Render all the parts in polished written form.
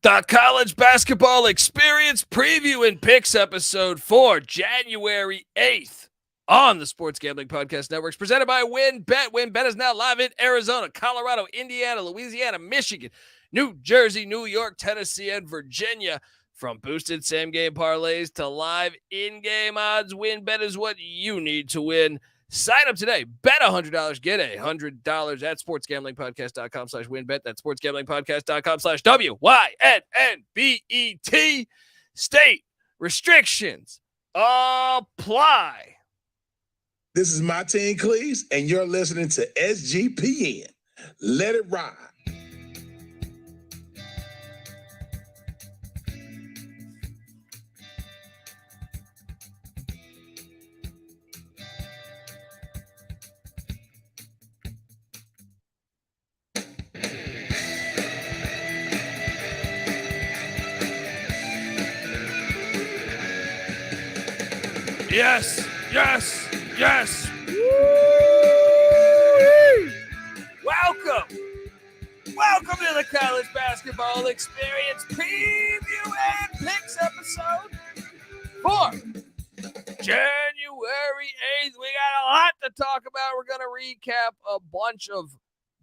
The College Basketball Experience Preview and Picks episode for January 8th on the Sports Gambling Podcast Network, presented by WynnBET. WynnBET is now live in Arizona, Colorado, Indiana, Louisiana, Michigan, New Jersey, New York, Tennessee, and Virginia. From boosted same-game parlays to live in-game odds, WynnBET is what you need to win. Sign up today. Bet $100. Get $100 at sportsgamblingpodcast.com/WynnBET. That's sportsgamblingpodcast.com/WYNNBET. State restrictions apply. This is Martin Cleese, and you're listening to SGPN. Let it ride. Yes, yes, yes. Welcome. Welcome to the College Basketball Experience Preview and Picks episode for January 8th. We got a lot to talk about. We're going to recap a bunch of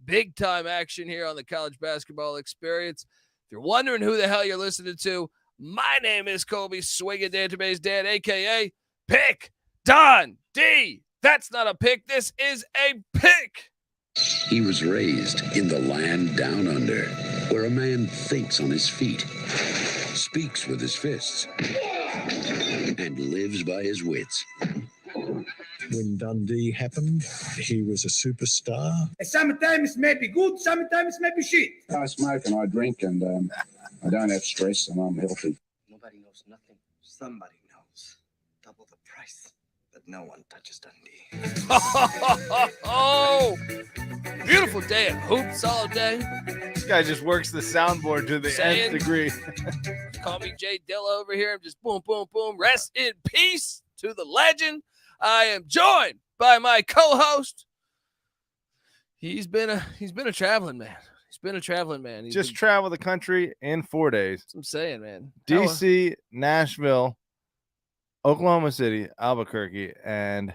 big-time action here on the College Basketball Experience. If you're wondering who the hell you're listening to, my name is Kobe Swinging Database Dan, a.k.a. Pick Dundee. That's not a pick. This is a pick. He was raised in the land down under, where a man thinks on his feet, speaks with his fists, and lives by his wits. When Dundee happened, he was a superstar. Sometimes it may be good, sometimes it may be shit. I smoke and I drink and I don't have stress and I'm healthy. Nobody knows nothing. Somebody knows. Double the price, but no one touches Dundee. Oh, beautiful day at hoops all day. This guy just works the soundboard to the nth degree. Call me Jay Dilla over here. I'm just boom, boom, boom. Rest in peace to the legend. I am joined by my co-host. He's been a traveling man. He's just traveled the country in 4 days. That's what I'm saying, man. DC, Nashville, Oklahoma City, Albuquerque, and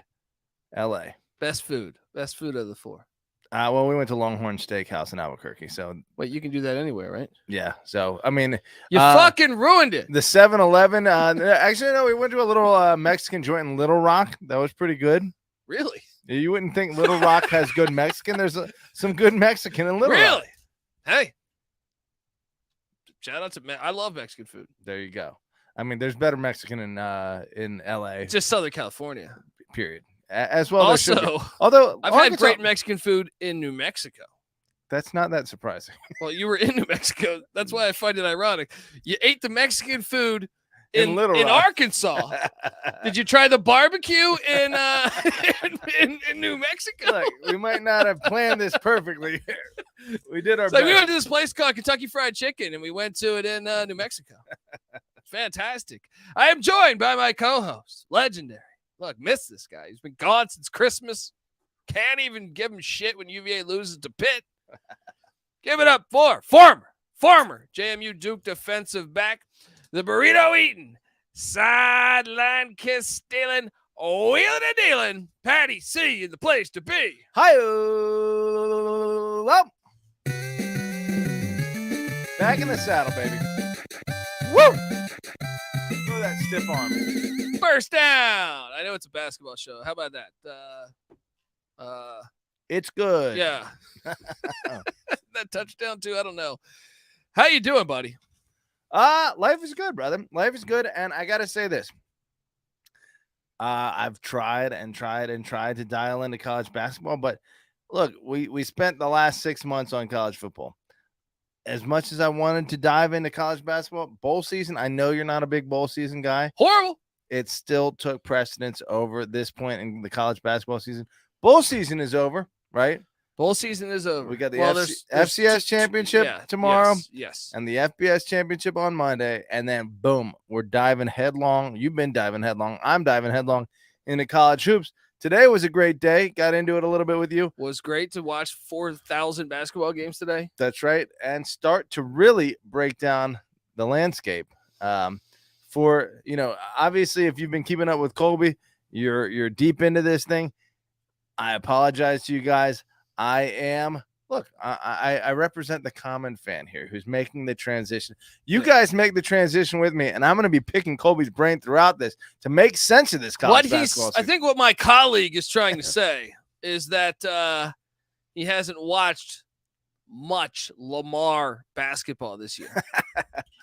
LA. Best food of the four. Well, we went to Longhorn Steakhouse in Albuquerque. So wait, you can do that anywhere, right? Yeah. So I mean, you fucking ruined it. The 7-Eleven. Actually, no, we went to a little Mexican joint in Little Rock. That was pretty good. Really? You wouldn't think Little Rock has good Mexican. There's some good Mexican in Little Rock. Hey, shout out to I love Mexican food. There you go. I mean, there's better Mexican in LA. Just Southern California. Period. As well. Also, although I've had great Mexican food in New Mexico. That's not that surprising. Well, you were in New Mexico. That's why I find it ironic. You ate the Mexican food in Arkansas. Did you try the barbecue in New Mexico? Look, we might not have planned this perfectly. We did our best. We went to this place called Kentucky Fried Chicken, and we went to it in New Mexico. Fantastic. I am joined by my co-host, legendary. Look, miss this guy. He's been gone since Christmas. Can't even give him shit when UVA loses to Pitt. Give it up for former JMU Duke defensive back, the burrito eating, sideline kiss stealing, wheeling and dealing, Patty C in the place to be. Hi-oh. Back in the saddle, baby. Woo! Throw that stiff arm. First down. I know it's a basketball show. How about that? It's good. Yeah. That touchdown too. I don't know. How you doing, buddy? Life is good, brother. Life is good. And I got to say this. I've tried to dial into college basketball, but look, we spent the last 6 months on college football. As much as I wanted to dive into college basketball, bowl season, I know you're not a big bowl season guy. Horrible. It still took precedence over this point in the college basketball season. Bowl season is over, right? Bowl season is over. We got the FCS championship tomorrow. Yes. And the FBS championship on Monday. And then, boom, we're diving headlong. You've been diving headlong. I'm diving headlong into college hoops. Today was a great day. Got into it a little bit with you. Was great to watch 4,000 basketball games today. That's right. And start to really break down the landscape. For, obviously, if you've been keeping up with Colby, you're deep into this thing. I apologize to you guys. I represent the common fan here who's making the transition. You guys make the transition with me, and I'm going to be picking Colby's brain throughout this to make sense of this college basketball season. I think what my colleague is trying to say is that he hasn't watched much Lamar basketball this year.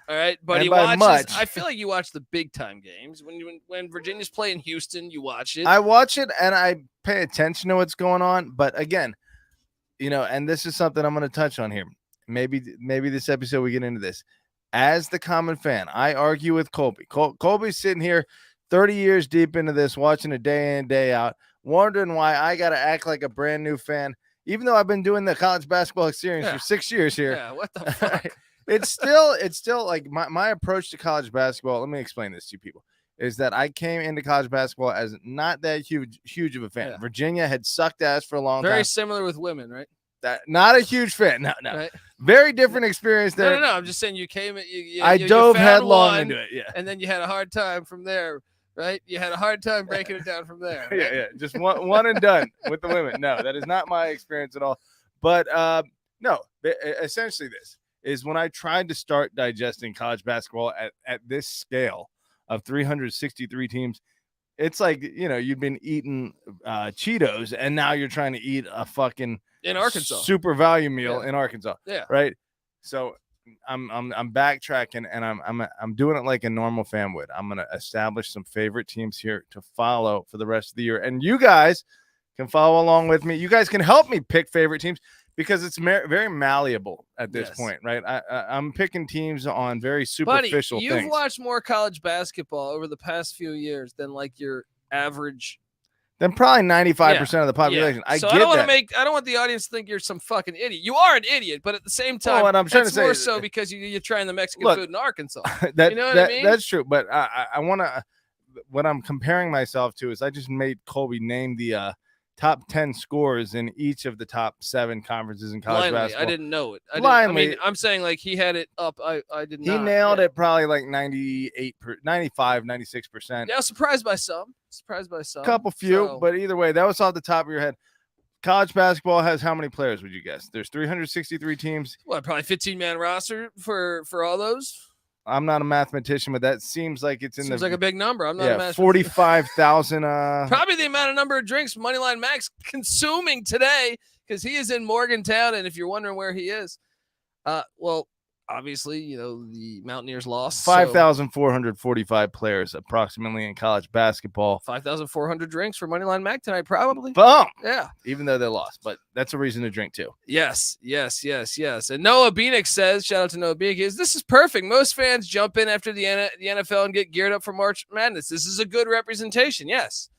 All right, but and he by watches. much, I feel like you watch the big time games when Virginia's playing Houston. You watch it. I watch it and I pay attention to what's going on. But again, and this is something I'm going to touch on here. Maybe this episode we get into this. As the common fan, I argue with Colby. Colby's sitting here 30 years deep into this, watching it day in, day out, wondering why I got to act like a brand new fan, even though I've been doing the college basketball experience for 6 years here. Yeah, what the fuck? It's still like my approach to college basketball. Let me explain this to you people. Is that I came into college basketball as not that huge of a fan. Yeah. Virginia had sucked ass for a long time. Very similar with women, right? Not a huge fan. No. Right? Very different experience there. No. I'm just saying you came. I dove headlong into it. Yeah, and then you had a hard time from there, right? You had a hard time breaking it down from there. Right? Yeah. Just one and done with the women. No, that is not my experience at all. But no, essentially this is when I tried to start digesting college basketball at this scale of 363 teams. It's like, you've been eating Cheetos and now you're trying to eat a fucking in Arkansas super value meal in Arkansas. Yeah. Right. So I'm backtracking and I'm doing it like a normal fan would. I'm going to establish some favorite teams here to follow for the rest of the year. And you guys can follow along with me. You guys can help me pick favorite teams because it's very malleable at this point, right? I'm picking teams on very superficial things. You've watched more college basketball over the past few years than like your average. Then probably 95% of the population. Yeah. I don't want the audience to think you're some fucking idiot. You are an idiot, but at the same time, and I'm trying to say more so because you're trying the Mexican food in Arkansas. You know what I mean? That's true. But I want to. What I'm comparing myself to is I just made Colby name the top 10 scores in each of the top 7 conferences in college basketball. I didn't know it. I'm saying like he had it up. I did not. He nailed it probably like 95, 96%. Yeah, I was surprised by some. Couple few, but either way, that was off the top of your head. College basketball has how many players, would you guess? There's 363 teams. What, probably 15-man roster for all those? I'm not a mathematician, but that seems like it's seems like a big number. I'm not a mathematician. 45,000. Probably the number of drinks Moneyline Max consuming today because he is in Morgantown. And if you're wondering where he is, well, obviously, the Mountaineers lost. 5,445 players approximately in college basketball. 5,400 drinks for Moneyline Mac tonight, probably. Boom. Yeah. Even though they lost, but that's a reason to drink too. Yes. And Noah Beanick says, shout out to Noah Beanick, this is perfect. Most fans jump in after the NFL and get geared up for March Madness. This is a good representation. Yes.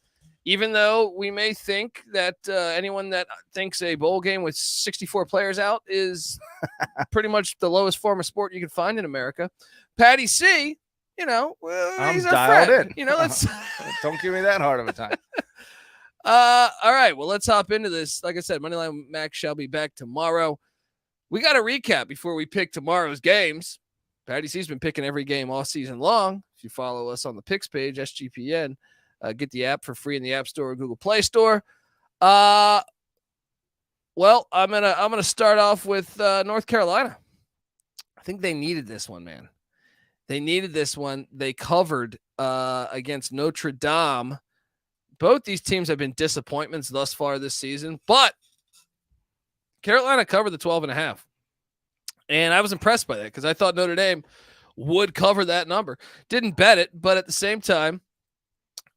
Even though we may think that anyone that thinks a bowl game with 64 players out is pretty much the lowest form of sport you can find in America. Patty C, I'm he's dialed a friend. in. Let's don't give me that hard of a time. All right, well, let's hop into this. Like I said, Moneyline Max shall be back tomorrow. We got a recap before we pick tomorrow's games. Patty C's been picking every game all season long. If you follow us on the picks page, SGPN. Get the app for free in the App Store or Google Play Store. Well, I'm gonna start off with North Carolina. I think they needed this one, man. They needed this one. They covered against Notre Dame. Both these teams have been disappointments thus far this season, but Carolina covered the 12.5. And I was impressed by that because I thought Notre Dame would cover that number. Didn't bet it, but at the same time,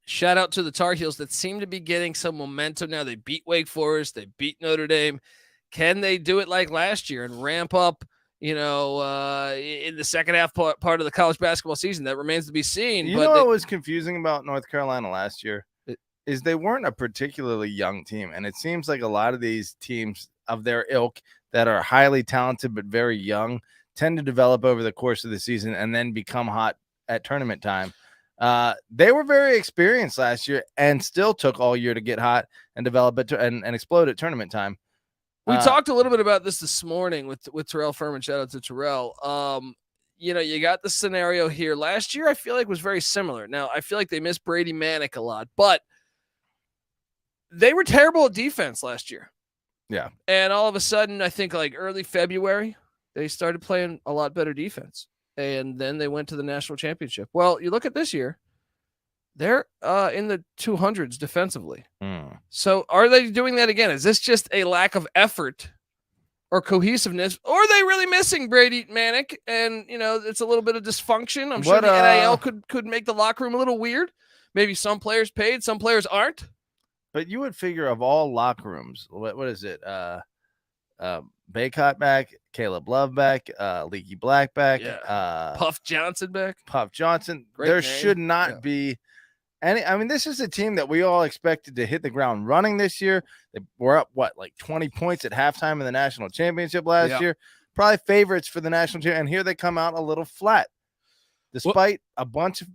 shout out to the Tar Heels that seem to be getting some momentum now. They beat Wake Forest. They beat Notre Dame. Can they do it like last year and ramp up, in the second half part of the college basketball season? That remains to be seen. What was confusing about North Carolina last year is they weren't a particularly young team. And it seems like a lot of these teams of their ilk that are highly talented but very young tend to develop over the course of the season and then become hot at tournament time. They were very experienced last year and still took all year to get hot and develop it and explode at tournament time. We talked a little bit about this morning with Terrell Furman. Shout out to Terrell. you got the scenario here. Last year, I feel like was very similar. Now, I feel like they missed Brady Manick a lot, but they were terrible at defense last year. Yeah. And all of a sudden, I think like early February, they started playing a lot better defense. And then they went to the national championship. Well, you look at this year, they're in the 200s defensively. So are they doing that again? Is this just a lack of effort or cohesiveness? Or are they really missing Brady Manick? And, it's a little bit of dysfunction. I'm sure the NIL could make the locker room a little weird. Maybe some players paid, some players aren't. But you would figure of all locker rooms, what is it? Baycott back, Caleb Love back, Leaky Black back, Puff Johnson back. Puff Johnson. Great there name. should not be any. I mean, this is a team that we all expected to hit the ground running this year. They were up, like 20 points at halftime in the national championship last year. Probably favorites for the national championship. And here they come out a little flat, despite a bunch of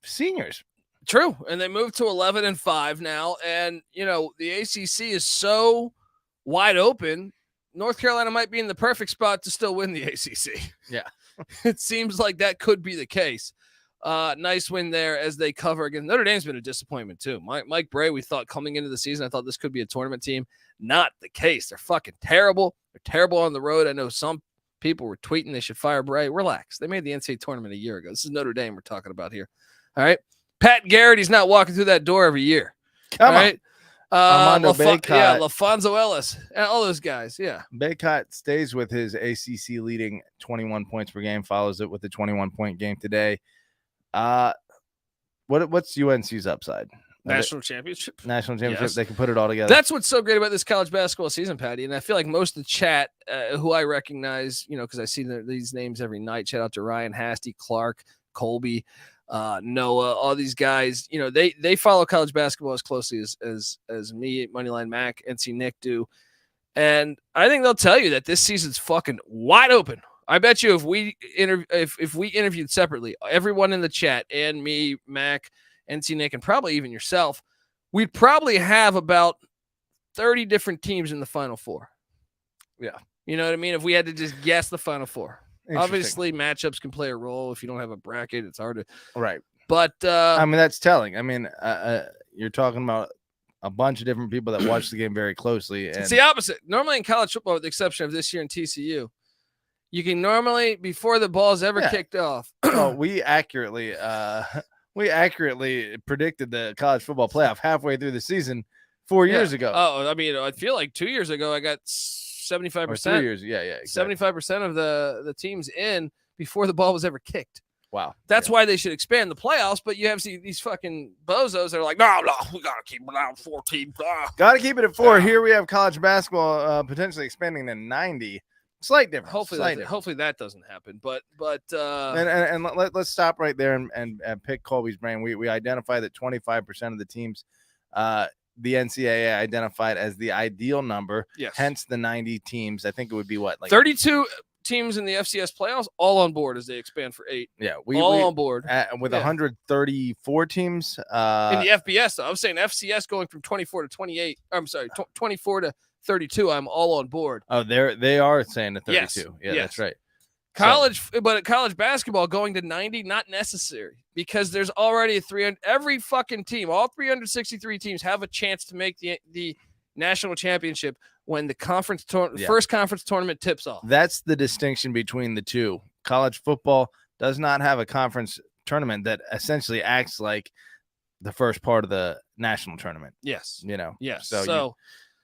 seniors. True. And they moved to 11-5 now. And, the ACC is so wide open. North Carolina might be in the perfect spot to still win the ACC. Yeah. It seems like that could be the case. Nice win there as they cover again. Notre Dame's been a disappointment too. Mike Bray, we thought coming into the season, I thought this could be a tournament team. Not the case. They're fucking terrible. They're terrible on the road. I know some people were tweeting they should fire Bray. Relax. They made the NCAA tournament a year ago. This is Notre Dame we're talking about here. All right. Pat Garrett, he's not walking through that door every year. Come on. Armando Baycott. LaFonso Ellis, and all those guys. Yeah. Baycott stays with his ACC leading 21 points per game, follows it with a 21-point game today. What's UNC's upside? National championship. Yes. They can put it all together. That's what's so great about this college basketball season, Patty. And I feel like most of the chat, who I recognize, because I see these names every night. Shout out to Ryan Hasty, Clark, Colby, Noah, all these guys, they follow college basketball as closely as me, Moneyline Mac, NC Nick do. And I think they'll tell you that this season's fucking wide open. I bet you if we interviewed separately, everyone in the chat and me, Mac, NC Nick, and probably even yourself, we'd probably have about 30 different teams in the Final Four. Yeah. You know what I mean? If we had to just guess the Final Four. Obviously, matchups can play a role. If you don't have a bracket, it's hard to. Right. But that's telling. You're talking about a bunch of different people that watch the game very closely. And it's the opposite. Normally in college football, with the exception of this year in TCU, you can normally, before the ball's ever kicked off. We accurately predicted the college football playoff halfway through the season 4 years ago. Oh, I feel like 2 years ago I got 75%. 3 years. Yeah, exactly. 75% of the teams in before the ball was ever kicked. Wow. That's why they should expand the playoffs, but you have these fucking bozos that are like, no, we got to keep it down 4 teams. Got to keep it at 4. Here we have college basketball potentially expanding to 90. Slight difference. Hopefully that doesn't happen. But let's stop right there and pick Colby's brain. We identify that 25% of the teams the NCAA identified as the ideal number. Yes. Hence the 90 teams. I think it would be 32 teams in the FCS playoffs, all on board as they expand for 8. Yeah, all on board with 134 teams in the FBS. Though. I'm saying FCS going from 24 to 28. I'm sorry, 24 to 32. I'm all on board. Oh, they are saying the 32. Yes. Yeah, yes. That's right. But at college basketball, going to 90, not necessary because there's already a 300. Every fucking team, all 363 teams have a chance to make the national championship when the first conference tournament tips off. That's the distinction between the two. College football does not have a conference tournament that essentially acts like the first part of the national tournament. Yes. Yes. So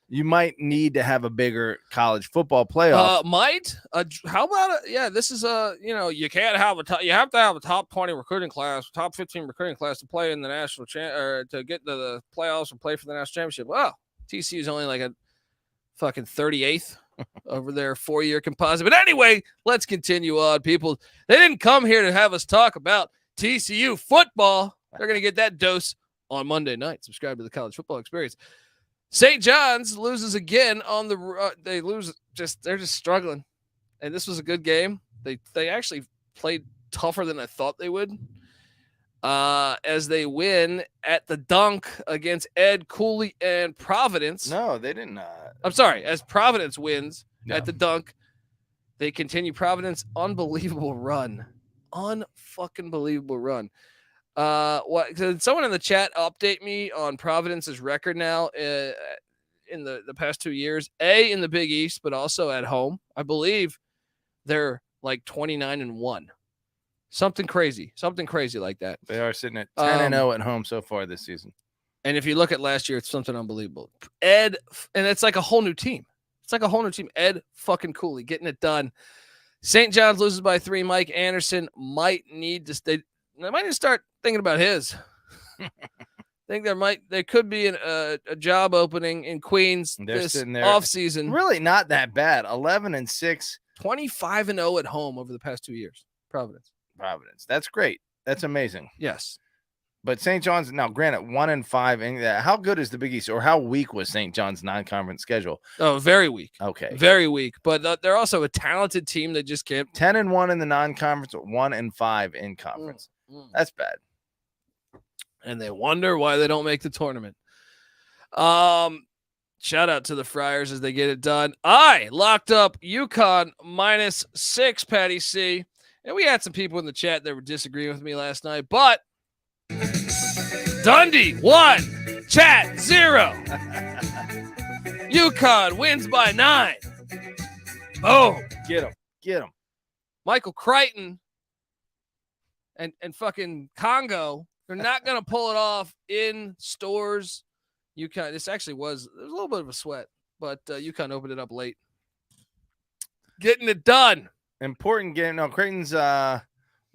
you might need to have a bigger college football playoff. How about this is you can't have you have to have a top 20 recruiting class, top 15 recruiting class to play in the national or to get to the playoffs and play for the national championship. Well, TCU is only like a fucking 38th over their 4-year composite. But anyway, let's continue on, people. They didn't come here to have us talk about TCU football. They're going to get that dose on Monday night. Subscribe to the College Football Experience. St. John's loses again on the they lose they're just struggling. And this was a good game. They actually played tougher than I thought they would. As they win at the Dunk against Ed Cooley and Providence. No, they didn't. I'm sorry. As Providence wins at the Dunk, they continue Providence' unbelievable run Unfucking believable run. Could someone in the chat update me on Providence's record now in the past 2 years? In the Big East, but also at home. I believe they're like 29-1. Something crazy like that. They are sitting at 10-0 at home so far this season. And if you look at last year, it's something unbelievable. And it's like a whole new team. Ed fucking Cooley getting it done. St. John's loses by 3. Mike Anderson might need to stay. They might need to start thinking about his. I think there could be a job opening in Queens this offseason. Really not that bad. 11-6. 25-0 at home over the past 2 years. Providence. That's great. That's amazing. Yes. But St. John's, now granted, 1-5. How good is the Big East, or how weak was St. John's non-conference schedule? Oh, very weak. Okay. Very weak. But they're also a talented team that just can't. 10-1 in the non-conference, 1-5 in conference. That's bad. And they wonder why they don't make the tournament. Shout out to the Friars as they get it done. I locked up UConn -6, Patty C. And we had some people in the chat that were disagreeing with me last night, but Dundee 1, chat 0. UConn wins by 9. Oh, get him. Michael Creighton and fucking Congo, they're not going to pull it off in stores. UConn, there's a little bit of a sweat, but UConn opened it up late. Getting it done. Important game. No, Creighton's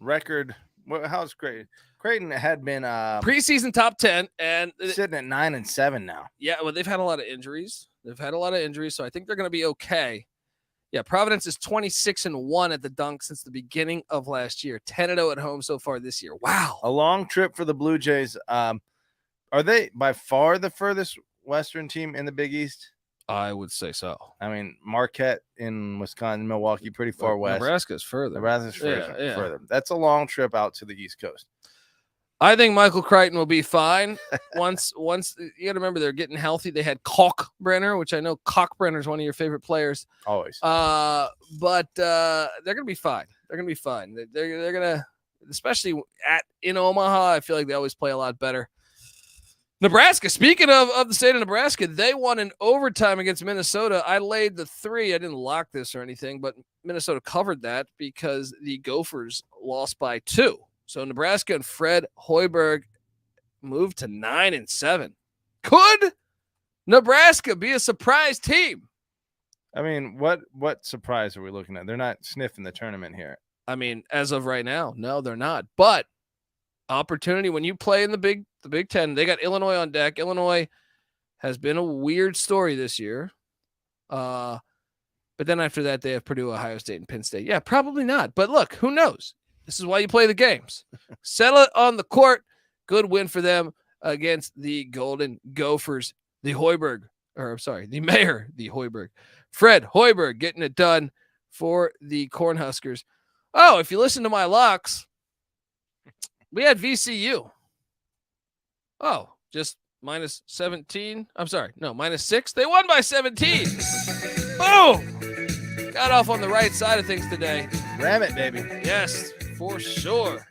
record. How's Creighton? Creighton had been preseason top 10 and sitting at 9-7 now. Yeah, well, they've had a lot of injuries. So I think they're going to be okay. Yeah, Providence is 26-1 at the Dunk since the beginning of last year. 10-0 at home so far this year. Wow. A long trip for the Blue Jays. Are they by far the furthest Western team in the Big East? I would say so. I mean, Marquette in Wisconsin, Milwaukee, pretty far west. Nebraska's further. Further. That's a long trip out to the East Coast. I think Michael Creighton will be fine. Once you got to remember they're getting healthy. They had Kalkbrenner, which I know Kalkbrenner is one of your favorite players. Always. But they're gonna be fine. They're gonna, especially in Omaha. I feel like they always play a lot better. Nebraska, speaking of the state of Nebraska, they won in overtime against Minnesota. I laid the 3. I didn't lock this or anything, but Minnesota covered that because the Gophers lost by 2. So Nebraska and Fred Hoiberg moved to 9-7. Could Nebraska be a surprise team? I mean, what surprise are we looking at? They're not sniffing the tournament here. I mean, as of right now, no, they're not. But opportunity when you play in the Big Ten, they got Illinois on deck. Illinois has been a weird story this year. But then after that, they have Purdue, Ohio State, and Penn State. Yeah, probably not. But look, who knows? This is why you play the games. Settle it on the court. Good win for them against the Golden Gophers. The mayor, the Hoiberg. Fred Hoiberg getting it done for the Cornhuskers. Oh, if you listen to my locks, we had VCU. Oh, just -17. I'm sorry. No, -6. They won by 17. Boom. Got off on the right side of things today. Ram it, baby. Yes, for sure.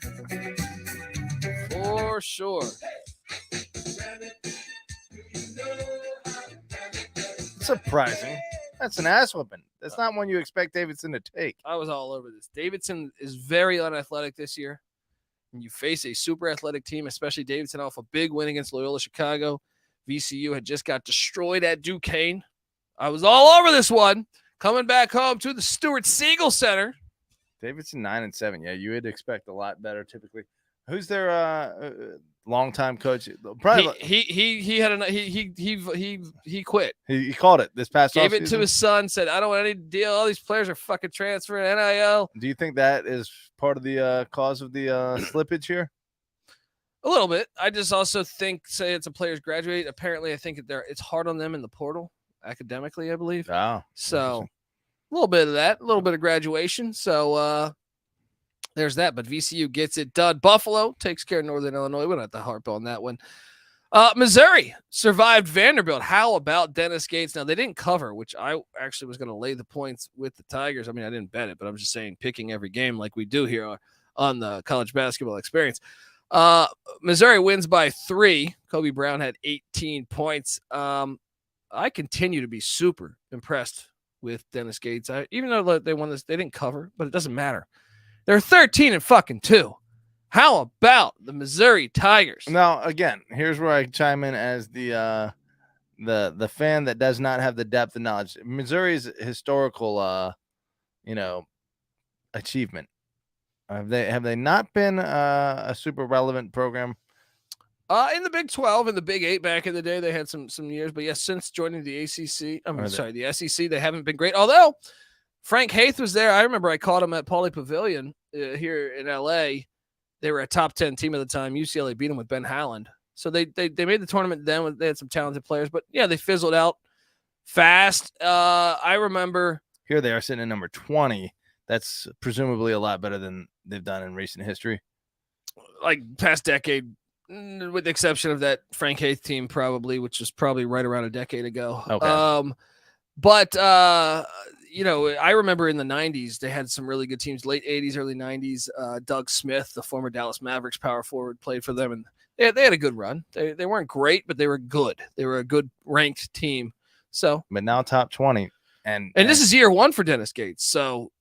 Surprising. That's an ass whooping. That's not one you expect Davidson to take. I was all over this. Davidson is very unathletic this year. And you face a super athletic team, especially Davidson off a big win against Loyola Chicago. VCU had just got destroyed at Duquesne. I was all over this one. Coming back home to the Stuart Siegel Center. Davidson 9-7. Yeah, you would expect a lot better typically. Who's their longtime coach? Probably he quit. He called it this past Gave it to his son, said, I don't want any deal. All these players are fucking transferring NIL. Do you think that is part of the cause of the slippage here? A little bit. I just also think, say it's a player's graduate. Apparently, I think it's hard on them in the portal academically, I believe. Oh, so a little bit of that, a little bit of graduation. So there's that. But VCU gets it done. Buffalo takes care of Northern Illinois. We don't have to harp on that one. Missouri survived Vanderbilt. How about Dennis Gates? Now, they didn't cover, which I actually was going to lay the points with the Tigers. I mean, I didn't bet it, but I'm just saying picking every game like we do here on the college basketball experience. Missouri wins by 3. Kobe Brown had 18 points. I continue to be super impressed with Dennis Gates. Even though they won this, they didn't cover, but it doesn't matter. They're 13-2. How about the Missouri Tigers? Now, again, here's where I chime in as the fan that does not have the depth of knowledge. Missouri's historical, achievement. Have they not been a super relevant program? In the Big 12 and the Big 8 back in the day, they had some years. But yes, since joining the ACC, the SEC, they haven't been great. Although Frank Haith was there. I remember I caught him at Pauley Pavilion here in LA. They were a top 10 team at the time. UCLA beat them with Ben Howland. So they made the tournament then. They had some talented players. But, yeah, they fizzled out fast. I remember. Here they are sitting at number 20. That's presumably a lot better than they've done in recent history. Like past decade. With the exception of that Frank Haith team, probably, which was probably right around a decade ago. Okay. But I remember in the 90s, they had some really good teams, late 80s, early 90s. Doug Smith, the former Dallas Mavericks power forward, played for them, and they had a good run. They weren't great, but they were good. They were a good ranked team. So, but now top 20. And this is year 1 for Dennis Gates. So,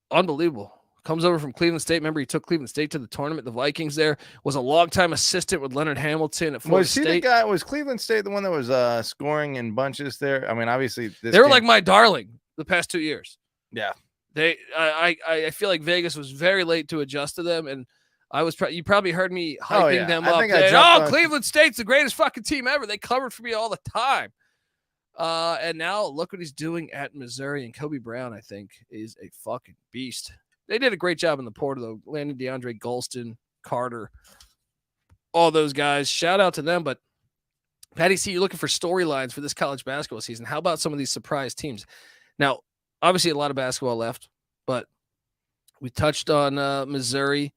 unbelievable. Comes over from Cleveland State. Remember, he took Cleveland State to the tournament. The Vikings there. Was a longtime assistant with Leonard Hamilton at Florida State. Was he the guy? Was Cleveland State the one that was scoring in bunches there? I mean, obviously, they were like my darling the past 2 years. Yeah, I feel like Vegas was very late to adjust to them, and I was. You probably heard me hyping them up. Cleveland State's the greatest fucking team ever. They covered for me all the time. And now look what he's doing at Missouri, and Kobe Brown, I think, is a fucking beast. They did a great job in the portal, though. Landing DeAndre Golston, Carter, all those guys. Shout out to them. But, Patty C, you're looking for storylines for this college basketball season. How about some of these surprise teams? Now, obviously a lot of basketball left, but we touched on Missouri.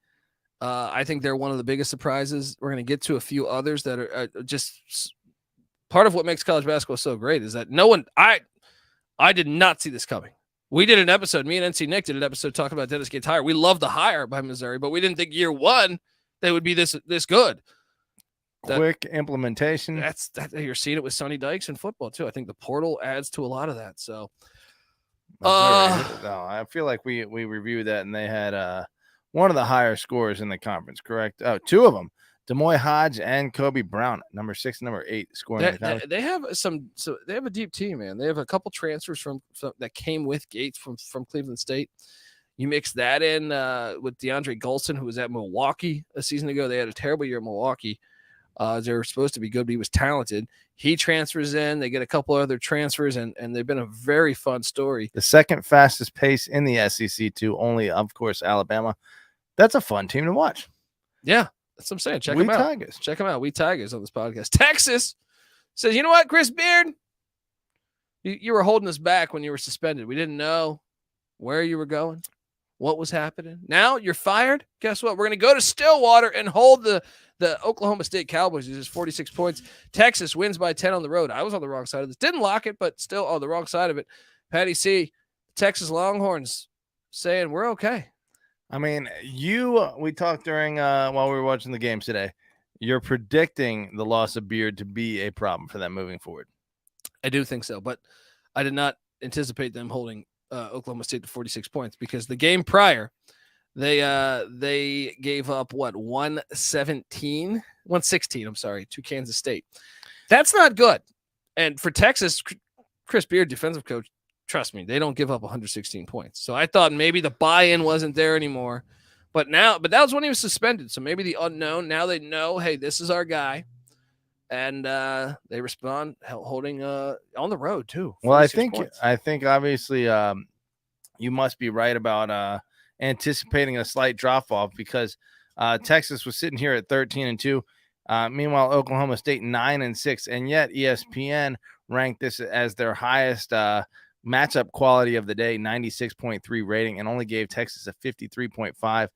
I think they're one of the biggest surprises. We're going to get to a few others that are just part of what makes college basketball so great is that I did not see this coming. We did an episode, me and NC Nick did an episode talking about Dennis Gates' hire. We love the hire by Missouri, but we didn't think year 1 they would be this good. Quick implementation. That's you're seeing it with Sonny Dykes in football too. I think the portal adds to a lot of that. So, I feel like we reviewed that and they had one of the higher scores in the conference. Correct? Oh, 2 of them. Demoy Hodge and Kobe Brown, number 6 and number 8, scoring. They have they have a deep team, man. They have a couple transfers from that came with Gates from Cleveland State. You mix that in with DeAndre Golston, who was at Milwaukee a season ago. They had a terrible year at Milwaukee. They were supposed to be good, but he was talented. He transfers in. They get a couple other transfers, and they've been a very fun story. The second fastest pace in the SEC, to only, of course, Alabama. That's a fun team to watch. Yeah. That's what I'm saying. Check them out. Tigers. Check them out. We Tigers on this podcast. Texas says, you know what, Chris Beard? You were holding us back when you were suspended. We didn't know where you were going, what was happening. Now you're fired. Guess what? We're going to go to Stillwater and hold the Oklahoma State Cowboys. This is 46 points. Texas wins by 10 on the road. I was on the wrong side of this. Didn't lock it, but still on the wrong side of it. Patty C, Texas Longhorns saying we're okay. I mean, we talked during while we were watching the games today. You're predicting the loss of Beard to be a problem for them moving forward. I do think so, but I did not anticipate them holding Oklahoma State to 46 points because the game prior, they gave up 116, to Kansas State. That's not good. And for Texas, Chris Beard, defensive coach, trust me, they don't give up 116 points. So I thought maybe the buy-in wasn't there anymore. But that was when he was suspended. So maybe the unknown, now they know, hey, this is our guy. And they respond holding on the road too. Well, I think obviously you must be right about anticipating a slight drop off because Texas was sitting here at 13-2. Meanwhile, Oklahoma State 9-6, and yet ESPN ranked this as their highest matchup quality of the day, 96.3 rating, and only gave Texas a 53.5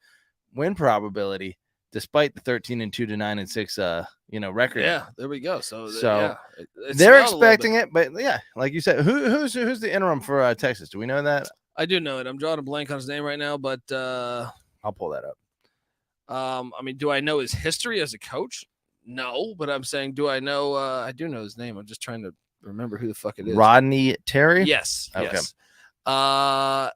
win probability, despite the 13-2 to 9-6 record. Yeah, there we go. So yeah, they're expecting it, but yeah, like you said, who's the interim for Texas? Do we know that? I do know it. I'm drawing a blank on his name right now, but I'll pull that up. I mean, do I know his history as a coach? No, but I'm saying, do I know? I do know his name. I'm just trying to remember who the fuck it is. Rodney Terry? Yes. Okay. Yes. I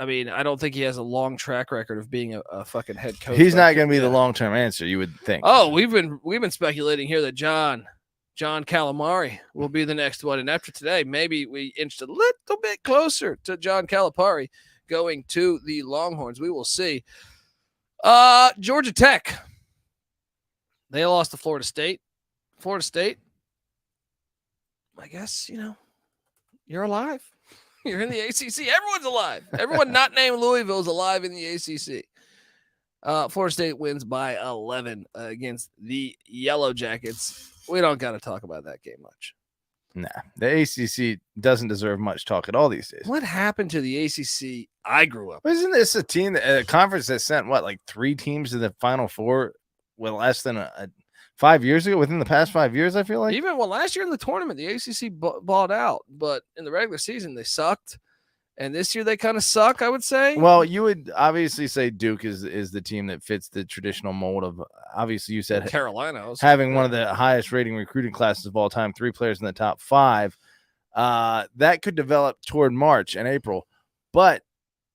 mean, I don't think he has a long track record of being a fucking head coach. He's not going to be the long-term answer, you would think. Oh, we've been speculating here that John Calipari will be the next one. And after today, maybe we inched a little bit closer to John Calipari going to the Longhorns. We will see. Georgia Tech. They lost to Florida State. Florida State, I guess, you're alive. You're in the ACC. Everyone's alive. Everyone not named Louisville is alive in the ACC. Florida State wins by 11 against the Yellow Jackets. We don't got to talk about that game much. Nah, the ACC doesn't deserve much talk at all these days. What happened to the ACC I grew up? Isn't this a team, a conference that sent, like 3 teams to the Final Four with less than 5 years ago, within the past 5 years, I feel like? Even last year in the tournament, the ACC balled out, but in the regular season, they sucked. And this year they kind of suck, I would say. Well, you would obviously say Duke is the team that fits the traditional mold of, obviously you said Carolina having one of the highest rating recruiting classes of all time, 3 players in the top 5. That could develop toward March and April. But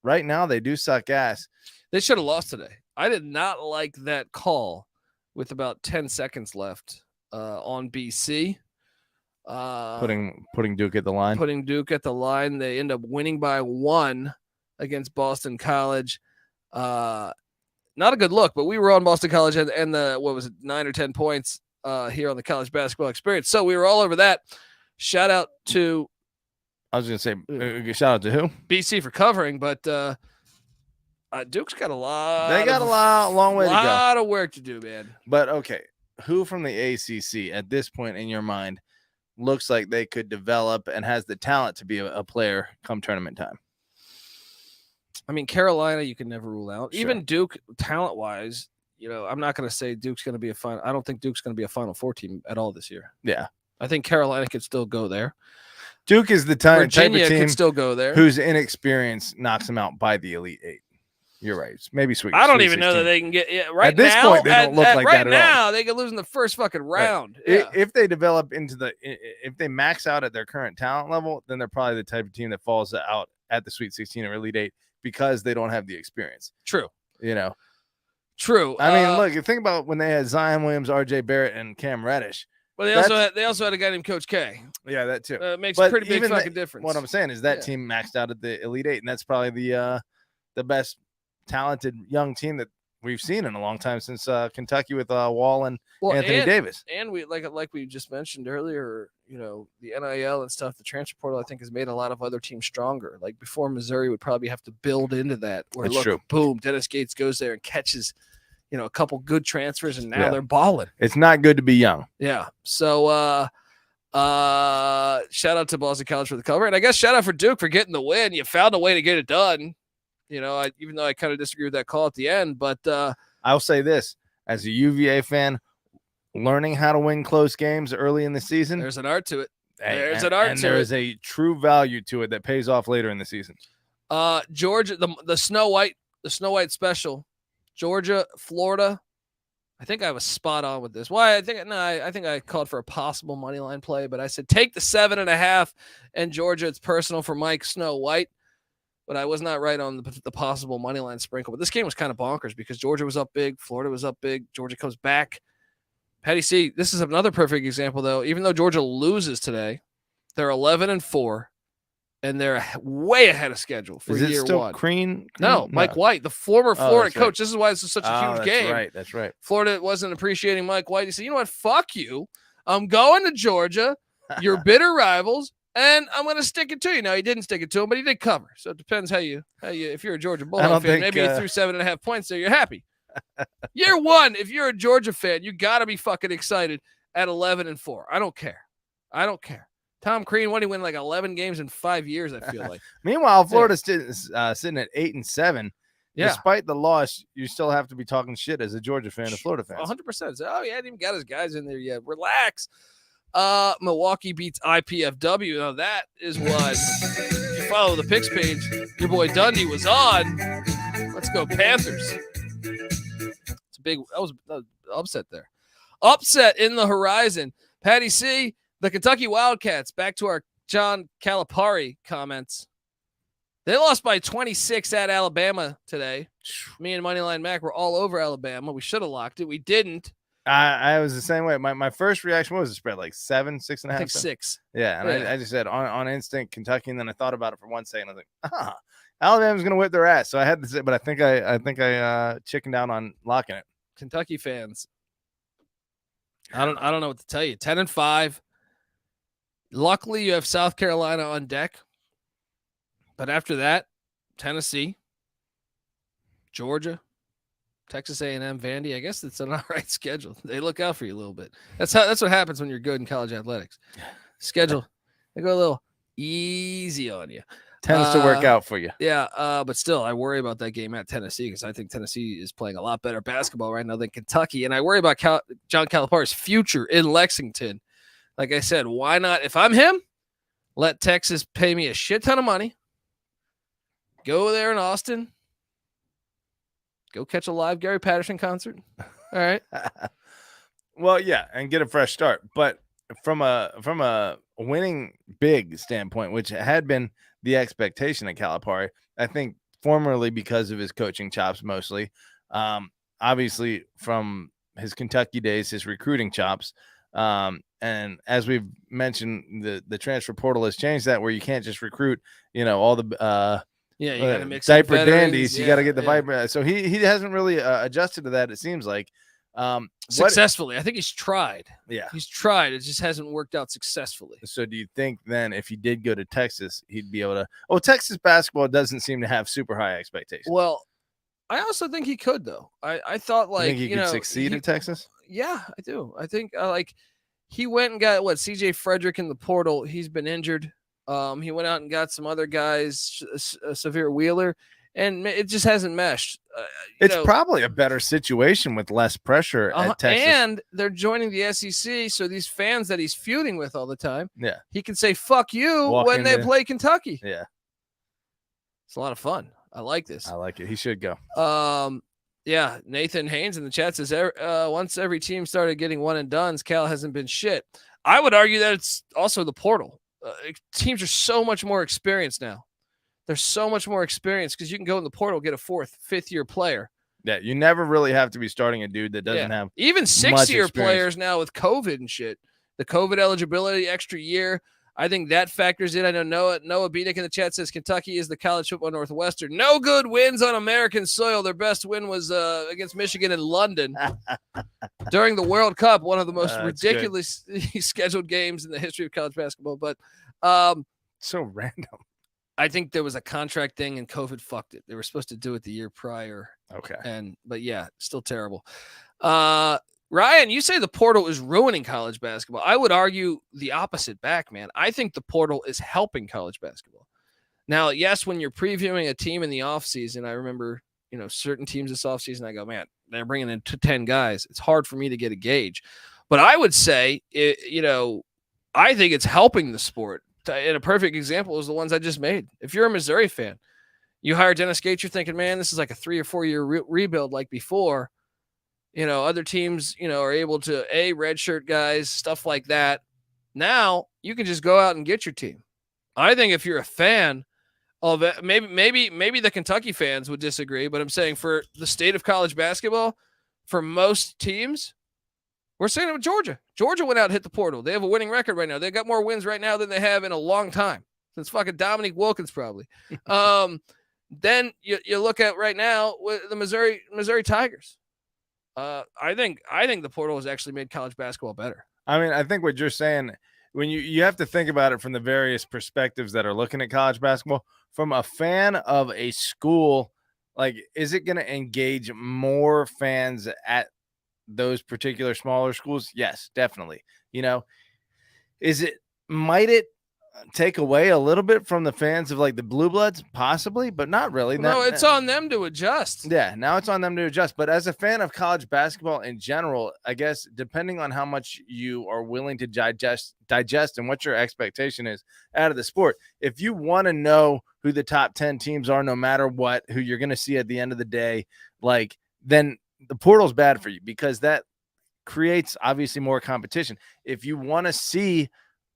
right now they do suck ass. They should have lost today. I did not like that call with about 10 seconds left on BC. Putting Duke at the line. Putting Duke at the line. They end up winning by 1 against Boston College. Not a good look, but we were on Boston College and the 9 or 10 points here on the College Basketball Experience. So we were all over that. Shout out to I was going to say shout out to who? BC for covering, but Duke's got a lot. They got a long way to go. A lot of work to do, man. But okay, who from the ACC at this point in your mind looks like they could develop and has the talent to be a player come tournament time? I mean, Carolina, you can never rule out. Sure. Even Duke, talent-wise, I'm not going to say Duke's going to be I don't think Duke's going to be a Final Four team at all this year. Yeah. I think Carolina could still go there. Duke is the type of team could still go there. Whose inexperience knocks them out by the Elite 8. You're right. Maybe sweet. I don't even know that they can get right at this now, point. They don't look like right that at now. all. They could lose in the first fucking round. Right. Yeah. If they develop if they max out at their current talent level, then they're probably the type of team that falls out at the Sweet 16 or Elite 8 because they don't have the experience. True. True. I mean, look, you think about when they had Zion Williams, RJ Barrett, and Cam Reddish. Well, they also had a guy named Coach K. Yeah, that too. Makes a pretty big fucking difference. What I'm saying is that team maxed out at the Elite 8, and that's probably the best talented young team that we've seen in a long time since Kentucky with Wall and Anthony Davis. And we like we just mentioned earlier, the NIL and stuff, the transfer portal, I think, has made a lot of other teams stronger. Like before, Missouri would probably have to build into that. Where true. Boom, Dennis Gates goes there and catches, a couple good transfers, and now they're balling. It's not good to be young. Yeah. So shout out to Boston College for the cover, and I guess shout out for Duke for getting the win. You found a way to get it done. Even though I kind of disagree with that call at the end, but I'll say this as a UVA fan, learning how to win close games early in the season. There's an art to it. There is a true value to it that pays off later in the season. Georgia, the Snow White special, Georgia, Florida. I think I was spot on with this. Why? I think I called for a possible money line play, but I said take the 7.5 and Georgia. It's personal for Mike Snow White. But I was not right on the possible money line sprinkle. But this game was kind of bonkers because Georgia was up big. Florida was up big. Georgia comes back. Patty C, this is another perfect example, though. Even though Georgia loses today, they're 11-4, and they're way ahead of schedule for year one. Crean? No, Mike White, the former Florida coach. Right. This is why this is such a huge game. That's right. Florida wasn't appreciating Mike White. He said, you know what? Fuck you. I'm going to Georgia. You're bitter rivals. And I'm going to stick it to you. Now, he didn't stick it to him, but he did cover. So it depends how you if you're a Georgia Bulldog fan, maybe you threw 7.5 points there. You're happy. Year one, if you're a Georgia fan, you got to be fucking excited at 11-4. I don't care. Tom Crean, when he win like 11 games in 5 years, I feel like. Meanwhile, Florida's sitting at 8-7. Yeah. Despite the loss, you still have to be talking shit as a Georgia fan to Florida fans. 100%. Oh, he hadn't even got his guys in there yet. Relax. Milwaukee beats IPFW. Now that is what, if you follow the picks page, your boy Dundee was on. Let's go Panthers. It's a big that was upset there. Upset in the horizon. Patty C, the Kentucky Wildcats. Back to our John Calipari comments. They lost by 26 at Alabama today. Me and Moneyline Mac were all over Alabama. We should have locked it. We didn't. I was the same way. My first reaction was the spread, like 7, 6.5. I think 6. Yeah, and I just said on instinct Kentucky, and then I thought about it for 1 second. I was like, Alabama's gonna whip their ass. So I had to say, but I think I chickened out on locking it. Kentucky fans, I don't know what to tell you. 10-5. Luckily, you have South Carolina on deck. But after that, Tennessee, Georgia, Texas A&M, Vandy. I guess it's an all right schedule. They look out for you a little bit. That's what happens when you're good in college athletics. Schedule, they go a little easy on you. Tends to work out for you. Yeah, but still, I worry about that game at Tennessee because I think Tennessee is playing a lot better basketball right now than Kentucky, and I worry about John Calipari's future in Lexington. Like I said, why not? If I'm him, let Texas pay me a shit ton of money. Go there in Austin. Go catch a live Gary Patterson concert. All right. Well, yeah, and get a fresh start. But from a winning big standpoint, which had been the expectation at Calipari, I think formerly because of his coaching chops mostly, obviously from his Kentucky days, his recruiting chops, and as we've mentioned, the transfer portal has changed that where you can't just recruit, all the you got to mix diaper dandies. You got to get the viper. So he hasn't really adjusted to that. It seems like successfully. I think he's tried. Yeah, he's tried. It just hasn't worked out successfully. So do you think then if he did go to Texas, he'd be able to? Oh, Texas basketball doesn't seem to have super high expectations. Well, I also think he could though. I thought like you think he could succeed in Texas. Yeah, I do. I think he went and got CJ Frederick in the portal. He's been injured. He went out and got some other guys, Severe Wheeler, and it just hasn't meshed. It's probably a better situation with less pressure at Texas. And they're joining the SEC, so these fans that he's feuding with all the time, he can say "fuck you" when they play Kentucky. Yeah, it's a lot of fun. I like this. I like it. He should go. Yeah, Nathan Haynes in the chat says once every team started getting one and dones, Cal hasn't been shit. I would argue that it's also the portal. Teams are so much more experienced now. They're so much more experienced because you can go in the portal, get a 4th, 5th year player. Yeah, you never really have to be starting a dude that doesn't have even 6-year players now with COVID and shit. The COVID eligibility, extra year. I think that factors in. I know Noah Bieniek in the chat says Kentucky is the college football Northwestern. No good wins on American soil. Their best win was against Michigan in London during the World Cup, one of the most ridiculously scheduled games in the history of college basketball. But so random. I think there was a contract thing and COVID fucked it. They were supposed to do it the year prior. Okay. But yeah, still terrible. Ryan, you say the portal is ruining college basketball. I would argue the opposite back, man. I think the portal is helping college basketball. Now, yes, when you're previewing a team in the offseason, I remember, certain teams this offseason, I go, man, they're bringing in 10 guys. It's hard for me to get a gauge. But I would say, I think it's helping the sport. And a perfect example is the ones I just made. If you're a Missouri fan, you hire Dennis Gates, you're thinking, man, this is like a 3 or 4 year rebuild like before. Other teams, are able to redshirt guys, stuff like that. Now you can just go out and get your team. I think if you're a fan of it, maybe the Kentucky fans would disagree, but I'm saying for the state of college basketball, for most teams, we're saying it with Georgia. Georgia went out and hit the portal. They have a winning record right now. They got more wins right now than they have in a long time since fucking Dominique Wilkins probably. Then you look at right now with the Missouri Tigers. I think the portal has actually made college basketball better. I mean, I think what you're saying, when you have to think about it from the various perspectives that are looking at college basketball, from a fan of a school, like, is it going to engage more fans at those particular smaller schools? Yes, definitely. Might it take away a little bit from the fans of like the Blue Bloods, possibly, but not really. No, it's on them to adjust. Yeah, now it's on them to adjust. But as a fan of college basketball in general, I guess depending on how much you are willing to digest and what your expectation is out of the sport, if you want to know who the top 10 teams are, no matter what, who you're going to see at the end of the day, like, then the portal's bad for you because that creates obviously more competition. If you want to see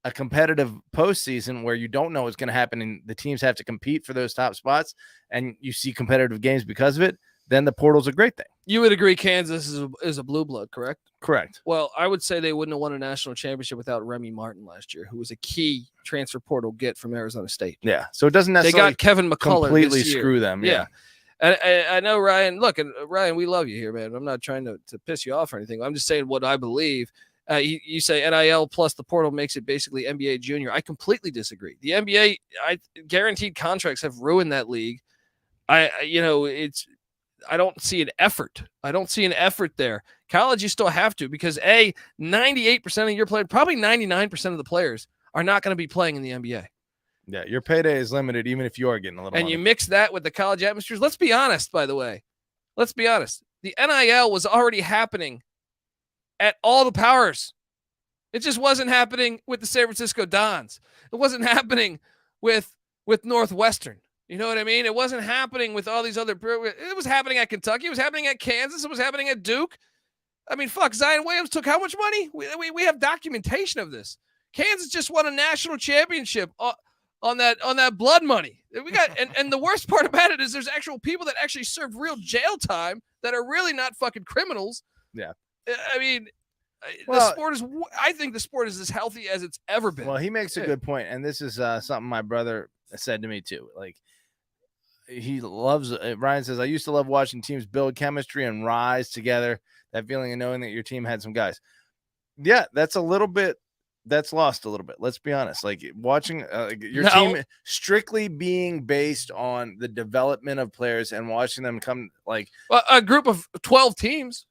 a competitive postseason where you don't know what's going to happen and the teams have to compete for those top spots and you see competitive games because of it, then the portal's a great thing. You would agree Kansas is a blue blood, correct? Correct. Well, I would say they wouldn't have won a national championship without Remy Martin last year, who was a key transfer portal get from Arizona State. Yeah. So it doesn't necessarily they got Kevin McCullough completely this year. screw them. Yeah. And I know, Ryan, look, and Ryan, we love you here, man. I'm not trying to piss you off or anything. I'm just saying what I believe. You say NIL plus the portal makes it basically NBA junior. I completely disagree. The NBA, guaranteed contracts have ruined that league. I don't see an effort. I don't see an effort there. College, you still have to because 98% of your players, probably 99% of the players are not going to be playing in the NBA. Yeah, your payday is limited even if you are getting a little And money. you mix that with the college atmospheres. Let's be honest, by the way. Let's be honest. The NIL was already happening at all the powers. It just wasn't happening with the San Francisco Dons. It wasn't happening with Northwestern. You know what I mean? It wasn't happening with all these other. It was happening at Kentucky. It was happening at Kansas. It was happening at Duke. I mean, fuck, Zion Williams took how much money? We have documentation of this. Kansas just won a national championship on that blood money. We got and the worst part about it is there's actual people that actually served real jail time that are really not fucking criminals. Yeah. I mean, I think the sport is as healthy as it's ever been. Well, he makes a good point, and this is something my brother said to me too. Like, he loves Ryan says, I used to love watching teams build chemistry and rise together. That feeling of knowing that your team had some guys. Yeah, that's lost a little bit. Let's be honest. Like, watching your team strictly being based on the development of players and watching them come like a group of 12 teams.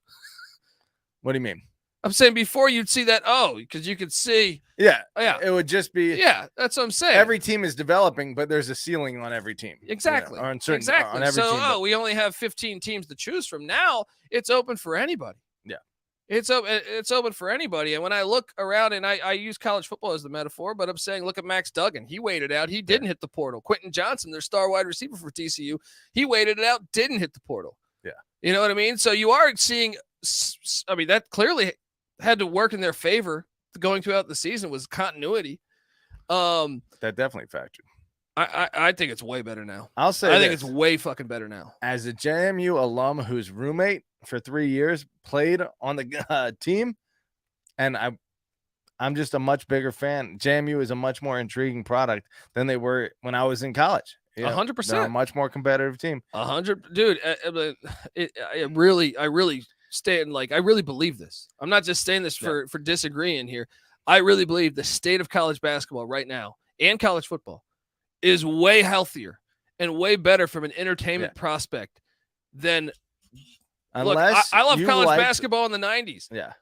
What do you mean? I'm saying before you'd see that, because you could see. Yeah. It would just be. Yeah, that's what I'm saying. Every team is developing, but there's a ceiling on every team. Exactly. On certain, exactly. On every team, we only have 15 teams to choose from. Now it's open for anybody. Yeah. It's open for anybody. And when I look around, and I use college football as the metaphor, but I'm saying, look at Max Duggan. He waited out. He didn't hit the portal. Quentin Johnson, their star wide receiver for TCU, he waited it out, didn't hit the portal. Yeah. You know what I mean? So you are seeing, I mean, that clearly had to work in their favor going throughout the season was continuity. That definitely factored. I think it's way better now. I'll say I think it's way fucking better now. As a JMU alum whose roommate for 3 years played on the team, and I'm just a much bigger fan. JMU is a much more intriguing product than they were when I was in college. 100%. They're a much more competitive team. 100, dude. I really stand I really believe this. I'm not just saying this for disagreeing here. I really believe the state of college basketball right now and college football is way healthier and way better from an entertainment prospect than. Unless I love college basketball in the 90s. Yeah.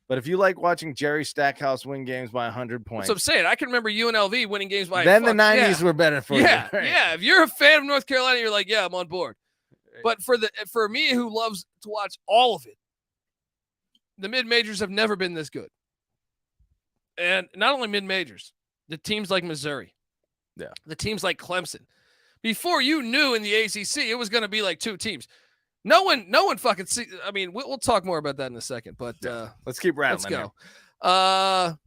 But if you like watching Jerry Stackhouse win games by 100 points. That's what I'm saying. I can remember UNLV winning games by. Then the 90s were better for you. Yeah. Right? Yeah. If you're a fan of North Carolina, you're like, yeah, I'm on board. But for me, who loves to watch all of it, the mid-majors have never been this good. And not only mid-majors, the teams like Missouri, the teams like Clemson. Before you knew in the ACC, it was going to be like two teams. No one fucking see. I mean, we'll talk more about that in a second. But let's keep rattling. Let's go.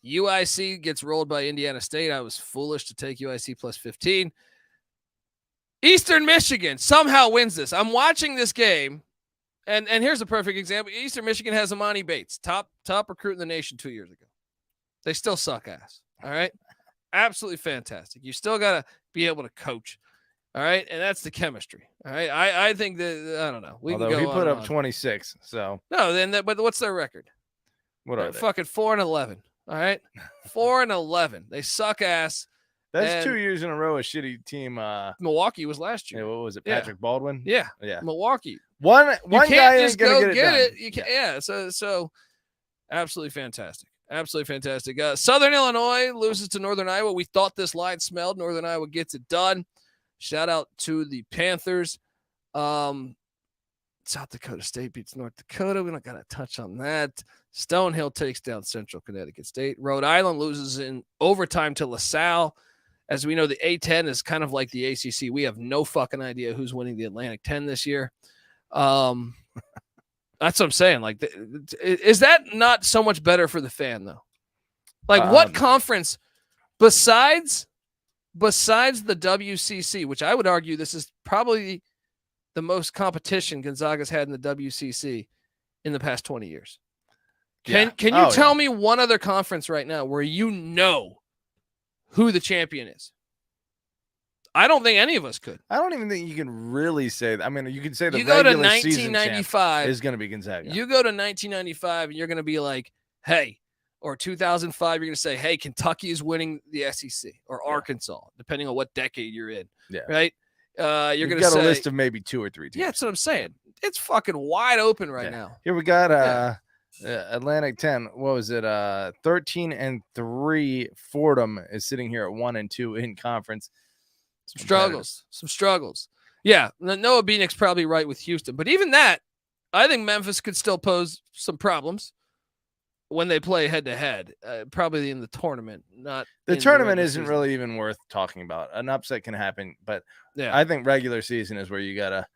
UIC gets rolled by Indiana State. I was foolish to take UIC plus 15. Eastern Michigan somehow wins this. I'm watching this game, and here's a perfect example. Eastern Michigan has Amani Bates, top recruit in the nation 2 years ago. They still suck ass. All right, absolutely fantastic. You still gotta be able to coach. All right, and that's the chemistry. All right, I think that I don't know. Although he put up 26, so no. But what's their record? What are they? Fucking 4-11. All right, 4-11. They suck ass. That's 2 years in a row a shitty team. Milwaukee was last year. Yeah, what was it? Patrick Baldwin? Yeah. Milwaugui. You One can't guy just ain't gonna go get it. You can't, so absolutely fantastic. Absolutely fantastic. Southern Illinois loses to Northern Iowa. We thought this line smelled. Northern Iowa gets it done. Shout out to the Panthers. South Dakota State beats North Dakota. We don't got to touch on that. Stonehill takes down Central Connecticut State. Rhode Island loses in overtime to LaSalle. As we know, the A-10 is kind of like the ACC. We have no fucking idea who's winning the Atlantic 10 this year. That's what I'm saying. Like, is that not so much better for the fan, though? Like, what conference besides the WCC, which I would argue this is probably the most competition Gonzaga's had in the WCC in the past 20 years. Can you tell me one other conference right now where you know who the champion is? I don't think any of us could. I don't even think you can really say that. I mean, you can say the you go to regular season 1995 is going to be Gonzaga. You go to 1995 and you're going to be like, hey, or 2005, you're going to say, hey, Kentucky is winning the SEC or Arkansas, depending on what decade you're in. Yeah. Right? You're going to got say, a list of maybe 2 or 3 teams. Yeah, that's what I'm saying. It's fucking wide open right now. Here we got Atlantic 10. What was it? 13-3. Fordham is sitting here at 1-2 in conference. Some struggles. Yeah, Noah Beanick's probably right with Houston, but even that, I think Memphis could still pose some problems when they play head to head. Probably in the tournament, not the tournament isn't really even worth talking about. An upset can happen, but yeah, I think regular season is where you gotta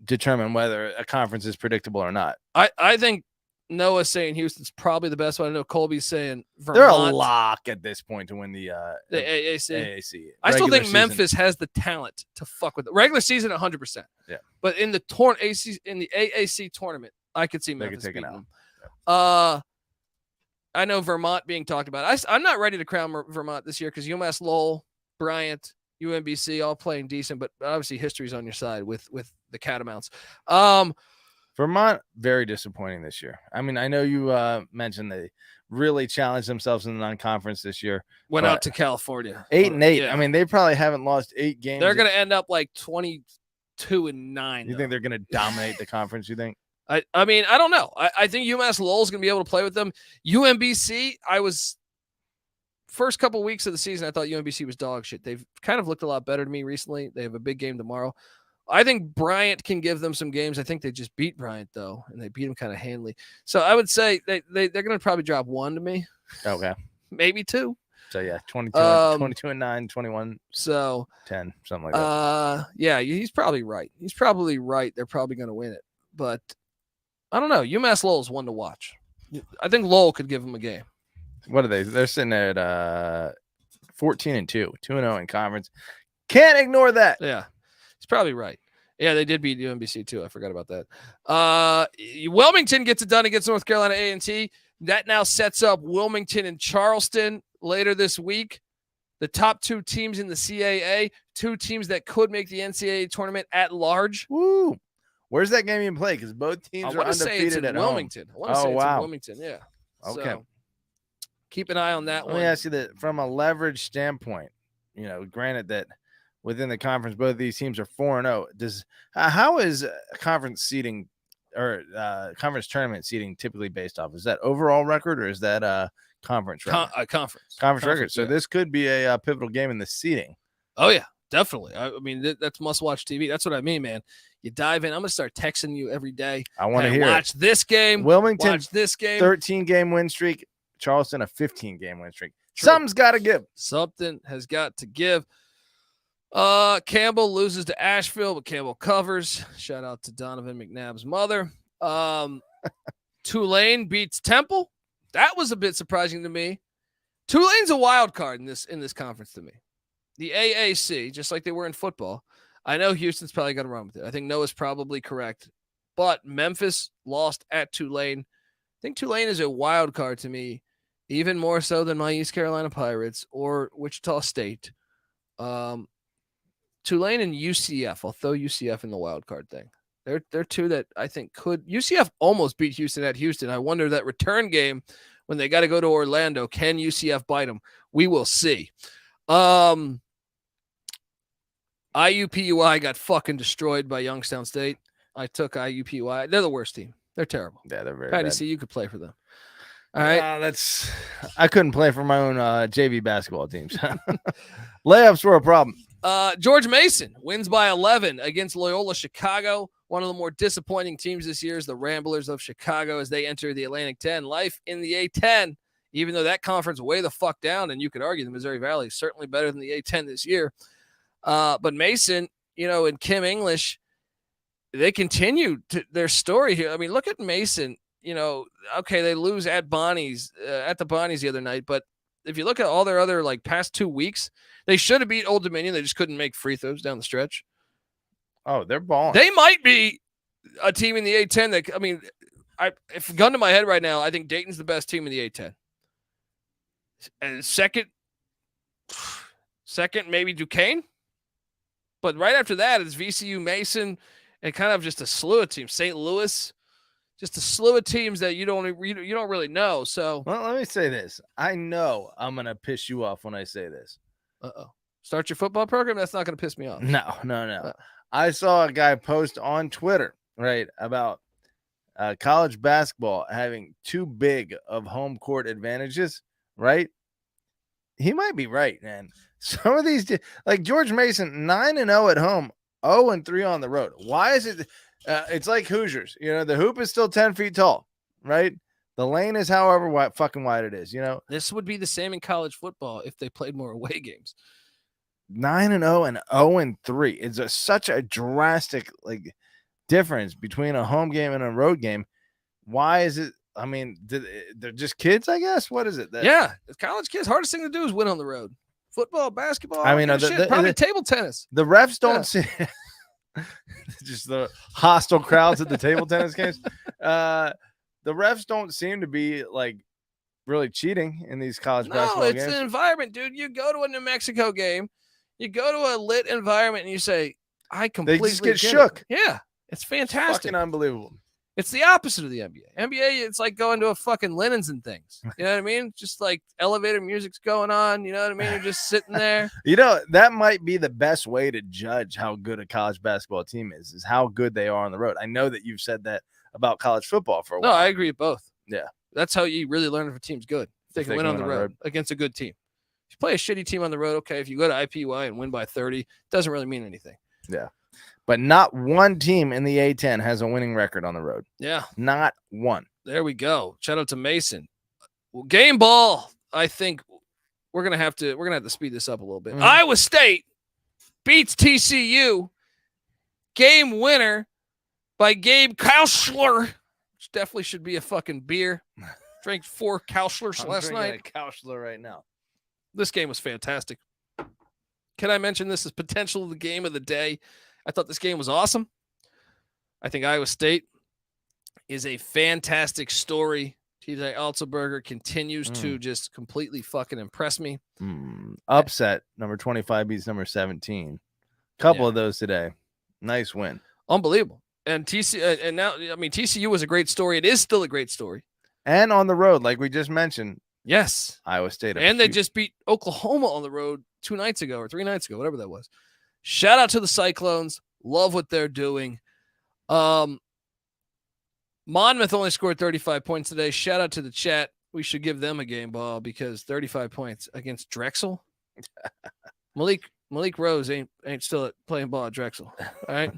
determine whether a conference is predictable or not. I think Noah's saying Houston's probably the best one. I know Colby's saying Vermont. They're a lock at this point to win the AAC. I still think Memphis has the talent to fuck with it. Regular season, 100%. Yeah, but in the AAC tournament, I could see Memphis taking them. Yeah. I know Vermont being talked about. I'm not ready to crown Vermont this year because UMass Lowell, Bryant, UMBC all playing decent, but obviously history's on your side with the Catamounts. Vermont, very disappointing this year. I mean, I know you mentioned they really challenged themselves in the non-conference this year. Went out to California. 8-8. Yeah. I mean, they probably haven't lost 8 games. They're going to end up like 22-9. You think they're going to dominate the conference, you think? I mean, I don't know. I think UMass Lowell is going to be able to play with them. UMBC, first couple weeks of the season, I thought UMBC was dog shit. They've kind of looked a lot better to me recently. They have a big game tomorrow. I think Bryant can give them some games. I think they just beat Bryant, though, and they beat him kind of handily. So I would say they're going to probably drop 1 to me. Okay. Maybe 2. So, yeah, 22-9, 21-10, something like that. Yeah, he's probably right. They're probably going to win it. But I don't know. UMass Lowell's one to watch. I think Lowell could give them a game. What are they? They're sitting at 14-2, 2-0 in conference. Can't ignore that. Yeah, he's probably right. Yeah, they did beat UMBC too. I forgot about that. Wilmington gets it done against North Carolina A&T. That now sets up Wilmington and Charleston later this week. The top 2 teams in the CAA, 2 teams that could make the NCAA tournament at large. Woo! Where's that game even played? Because both teams are undefeated at Wilmington. Home. I want to say it's in Wilmington. Yeah. Okay. So, keep an eye on that one. Let me ask you that from a leverage standpoint. Granted that within the conference, both of these teams are 4-0. How is conference seeding or conference tournament seeding typically based off? Is that overall record or is that conference record? Conference record. So this could be a pivotal game in the seeding. Oh yeah, definitely. I mean, that's must-watch TV. That's what I mean, man. You dive in. I'm gonna start texting you every day. I want to hear. Watch this game. Wilmington. Watch this game. 13-game win streak. Charleston a 15-game win streak. True. Something's got to give. Something has got to give. Campbell loses to Asheville, but Campbell covers. Shout out to Donovan McNabb's mother. Tulane beats Temple. That was a bit surprising to me. Tulane's a wild card in this conference to me. The AAC, just like they were in football. I know Houston's probably going to run with it. I think Noah's probably correct. But Memphis lost at Tulane. I think Tulane is a wild card to me, even more so than my East Carolina Pirates or Wichita State. Tulane and UCF. I'll throw UCF in the wild card thing. They're 2 that I think could. UCF almost beat Houston at Houston. I wonder that return game when they got to go to Orlando. Can UCF bite them? We will see. IUPUI got fucking destroyed by Youngstown State. I took IUPUI. They're the worst team. They're terrible. Yeah, they're very Patty bad. C, you could play for them. All right. I couldn't play for my own JV basketball teams. Layups were a problem. George Mason wins by 11 against Loyola Chicago. One of the more disappointing teams this year is the Ramblers of Chicago as they enter the Atlantic 10. Life in the A10, even though that conference way the fuck down, and you could argue the Missouri Valley is certainly better than the A10 this year. But Mason, and Kim English, they continue their story here. I mean, look at Mason. Okay, they lose at the Bonnies the other night, but if you look at all their other past 2 weeks, they should have beat Old Dominion. They just couldn't make free throws down the stretch. Oh, they're balling. They might be a team in the A10 that, if gun to my head right now, I think Dayton's the best team in the A10. And second, maybe Duquesne. But right after that, it's VCU, Mason, and kind of just a slew of teams. St. Louis, just a slew of teams that you don't really know. So, well, let me say this. I know I'm going to piss you off when I say this. Uh-oh. Start your football program? That's not going to piss me off. No. I saw a guy post on Twitter, right, about college basketball having too big of home court advantages, right? He might be right, man. Some of these, like George Mason, 9-0 at home, 0-3 on the road. Why is it? It's like Hoosiers. The hoop is still 10 feet tall, right? The lane is however fucking wide it is. This would be the same in college football if they played more away games. 9-0 and 0-3. It's such a drastic difference between a home game and a road game. Why is it? I mean, they're just kids, I guess. What is it? Yeah, college kids. Hardest thing to do is win on the road. Football, basketball. I mean, probably table tennis. The refs don't see just the hostile crowds at the table tennis games. The refs don't seem to be really cheating in these college basketball games. No, it's an environment, dude. You go to a New Mexico game, you go to a lit environment, and you say, "I completely." They just get shook. Yeah, it's fantastic. It's fucking unbelievable. It's the opposite of the NBA. NBA, it's like going to a fucking Linens and things. You know what I mean? Just like elevator music's going on. You know what I mean? You're just sitting there. That might be the best way to judge how good a college basketball team is how good they are on the road. I know that you've said that about college football for a while. No, I agree with both. Yeah. That's how you really learn if a team's good. If they can win on the road against a good team. If you play a shitty team on the road, okay, if you go to IPY and win by 30, it doesn't really mean anything. Yeah. But not one team in the A10 has a winning record on the road. Yeah. Not one. There we go. Shout out to Mason. Well, game ball, I think we're gonna have to speed this up a little bit. Mm-hmm. Iowa State beats TCU. Game winner by Gabe Kauschler, which definitely should be a fucking beer. Drank 4 Kauschlers last night. A Kauschler right now. This game was fantastic. Can I mention this as potential the game of the day? I thought this game was awesome. I think Iowa State is a fantastic story. TJ Altenberger continues to just completely fucking impress me. Upset. Number 25 beats number 17. Couple of those today. Nice win. Unbelievable. And TCU was a great story. It is still a great story. And on the road, like we just mentioned. Yes. Iowa State. And they just beat Oklahoma on the road 2 nights ago or 3 nights ago, whatever that was. Shout out to the Cyclones. Love what they're doing. Monmouth only scored 35 points today. Shout out to the chat. We should give them a game ball because 35 points against Drexel. Malik Rose ain't still playing ball at Drexel. All right.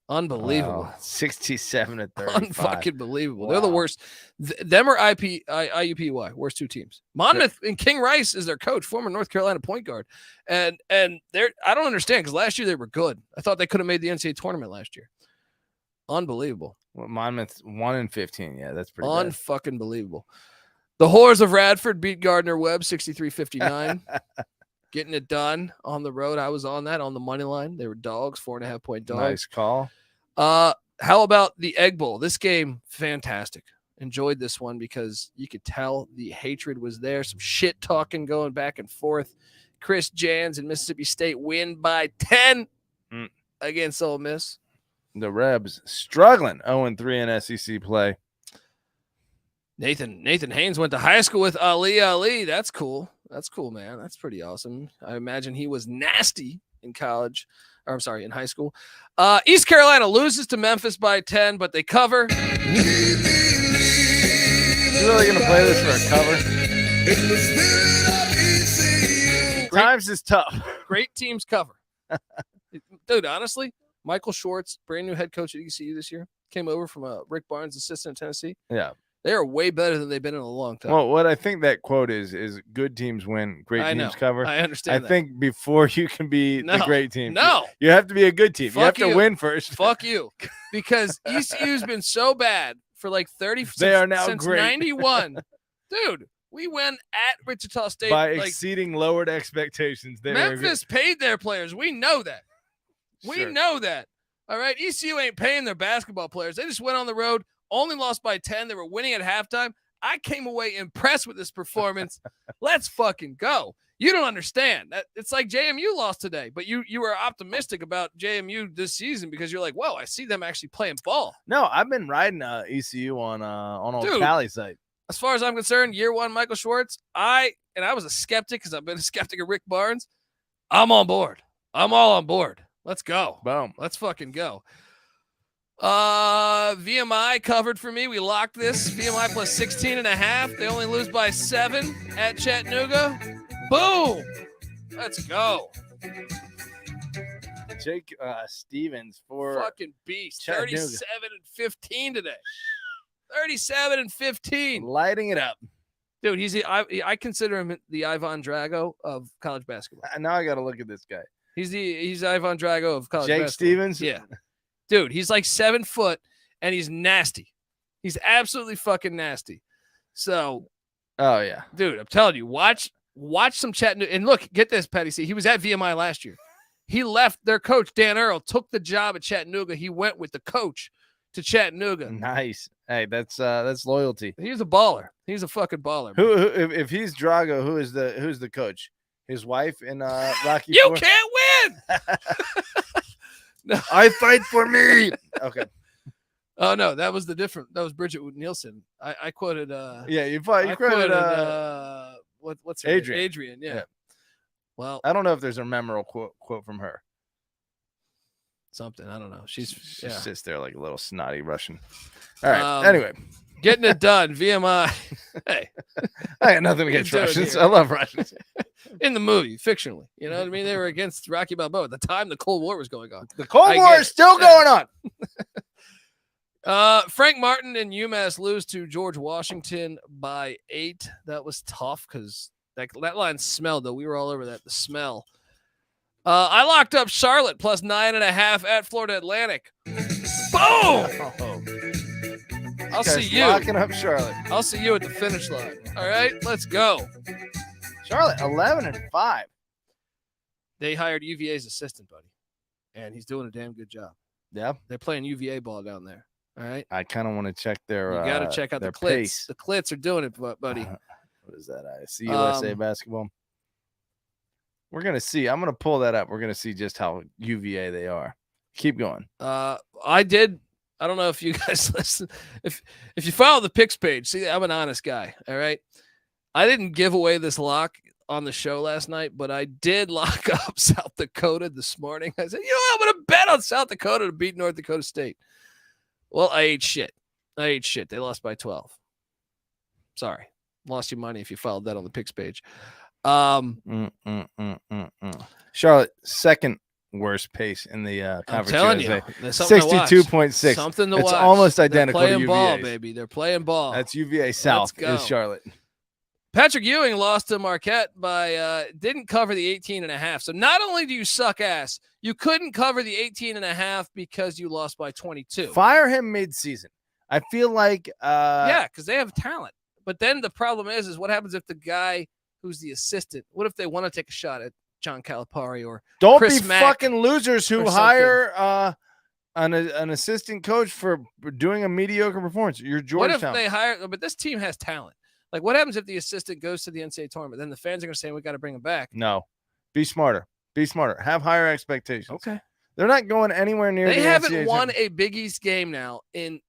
Unbelievable. 67-35. Unfucking believable. Wow. They're the worst. Them or IUPUI, worst 2 teams. Monmouth and King Rice is their coach, former North Carolina point guard. And they're, I don't understand because last year they were good. I thought they could have made the NCAA tournament last year. Unbelievable. Well, Monmouth 1-15. Yeah, that's pretty unfucking believable. The Whores of Radford beat Gardner Webb 63-59. Getting it done on the road. I was on that on the money line. They were dogs, 4.5 point dogs. Nice call. How about the Egg Bowl? This game, fantastic. Enjoyed this one because you could tell the hatred was there. Some shit talking going back and forth. Chris Jans and Mississippi State win by 10 against Ole Miss. The Rebs struggling 0-3 in SEC play. Nathan Haynes went to high school with Ali. That's cool. That's cool, man. That's pretty awesome. I imagine he was nasty in college. Or I'm sorry, in high school. East Carolina loses to Memphis by 10, but they cover. You really gonna play this for a cover? Times is tough. Great teams cover. Dude, honestly, Michael Schwartz, brand new head coach at ECU this year, came over from Rick Barnes' assistant in Tennessee. Yeah. They are way better than they've been in a long time. Well, what I think that quote is good teams win, great teams cover. I understand. I think before you can be the great team, you have to be a good team. You have to win first. Fuck you, because ECU's been so bad for like 30. They are now since great. 91, dude. We went at Wichita State by exceeding lowered expectations. Memphis paid their players. We know that. We know that. All right, ECU ain't paying their basketball players. They just went on the road. Only lost by 10. They were winning at halftime. I came away impressed with this performance. Let's fucking go. You don't understand. It's like JMU lost today, but you were optimistic about JMU this season because you're like, whoa, I see them actually playing ball. No, I've been riding ECU on old Cali site. As far as I'm concerned, year one, Michael Schwartz, I was a skeptic because I've been a skeptic of Rick Barnes. I'm on board. I'm all on board. Let's go. Boom. Let's fucking go. VMI covered for me. We locked this. VMI plus 16.5. They only lose by 7 at Chattanooga. Boom. Let's go. Jake Stevens for fucking beast. 37-15 today. 37-15. Lighting it up. Dude, I consider him the Ivan Drago of college basketball. Now I got to look at this guy. He's Ivan Drago of college Jake basketball. Stevens? Yeah. Dude, he's like 7 foot and he's nasty. He's absolutely fucking nasty. So, oh yeah, dude, I'm telling you, watch some Chattanooga. And look, get this, Petty C. He was at VMI last year. He left their coach, Dan Earl, took the job at Chattanooga. He went with the coach to Chattanooga. Nice. Hey, that's loyalty. He's a baller. He's a fucking baller. Who if he's Drago, who's the coach? His wife in Rocky. You 4? can't win. No. I fight for me. Okay. Oh no, that was Bridget Nielsen. I quoted you quoted what's her Adrian. name? Adrian, yeah. Well, I don't know if there's a memorable quote from her. Something, I don't know. She sits there like a little snotty Russian. All right. Anyway, getting it done. VMI. Hey, I got nothing against Russians. I love Russians. In the movie, fictionally, you know what I mean? They were against Rocky Balboa at the time the Cold War was going on. The Cold War is still going on. Frank Martin and UMass lose to George Washington by 8. That was tough because that line smelled, though. We were all over that. The smell. I locked up Charlotte plus 9.5 at Florida Atlantic. Boom! I'll see you. Locking up Charlotte. I'll see you at the finish line. All right, let's go. Charlotte 11-5. They hired UVA's assistant, buddy, and he's doing a damn good job. Yeah, they're playing UVA ball down there. All right, I kind of want to check their. You got to check out the Clits. Pace. The Clits are doing it, buddy. What is that? I see USA basketball. We're gonna see. I'm gonna pull that up. We're gonna see just how UVA they are. Keep going. I did. I don't know if you guys listen. If you follow the picks page, see, I'm an honest guy. All right. I didn't give away this lock on the show last night, but I did lock up South Dakota this morning. I said, I'm going to bet on South Dakota to beat North Dakota State. Well, I ate shit. They lost by 12. Sorry. Lost your money if you followed that on the picks page. Charlotte, second worst pace in the conference. I'm telling USA. you, 62.6. Something to it's watch. Almost identical They're playing to ball, UVA's. baby. They're playing ball. That's UVA South is Charlotte. Patrick Ewing lost to Marquette by didn't cover the 18.5. So not only do you suck ass, you couldn't cover the 18.5 because you lost by 22. Fire him mid-season. I feel like because they have talent. But then the problem is what happens if the guy who's the assistant, what if they want to take a shot at John Calipari or don't Chris be Mack fucking losers who hire an assistant coach for doing a mediocre performance. You're Georgetown. What if they hire? But this team has talent. Like, what happens if the assistant goes to the NCAA tournament? Then the fans are going to say, we got to bring him back. No. Be smarter. Have higher expectations. Okay. They're not going anywhere near They the haven't NCAA won tournament. a Big East game now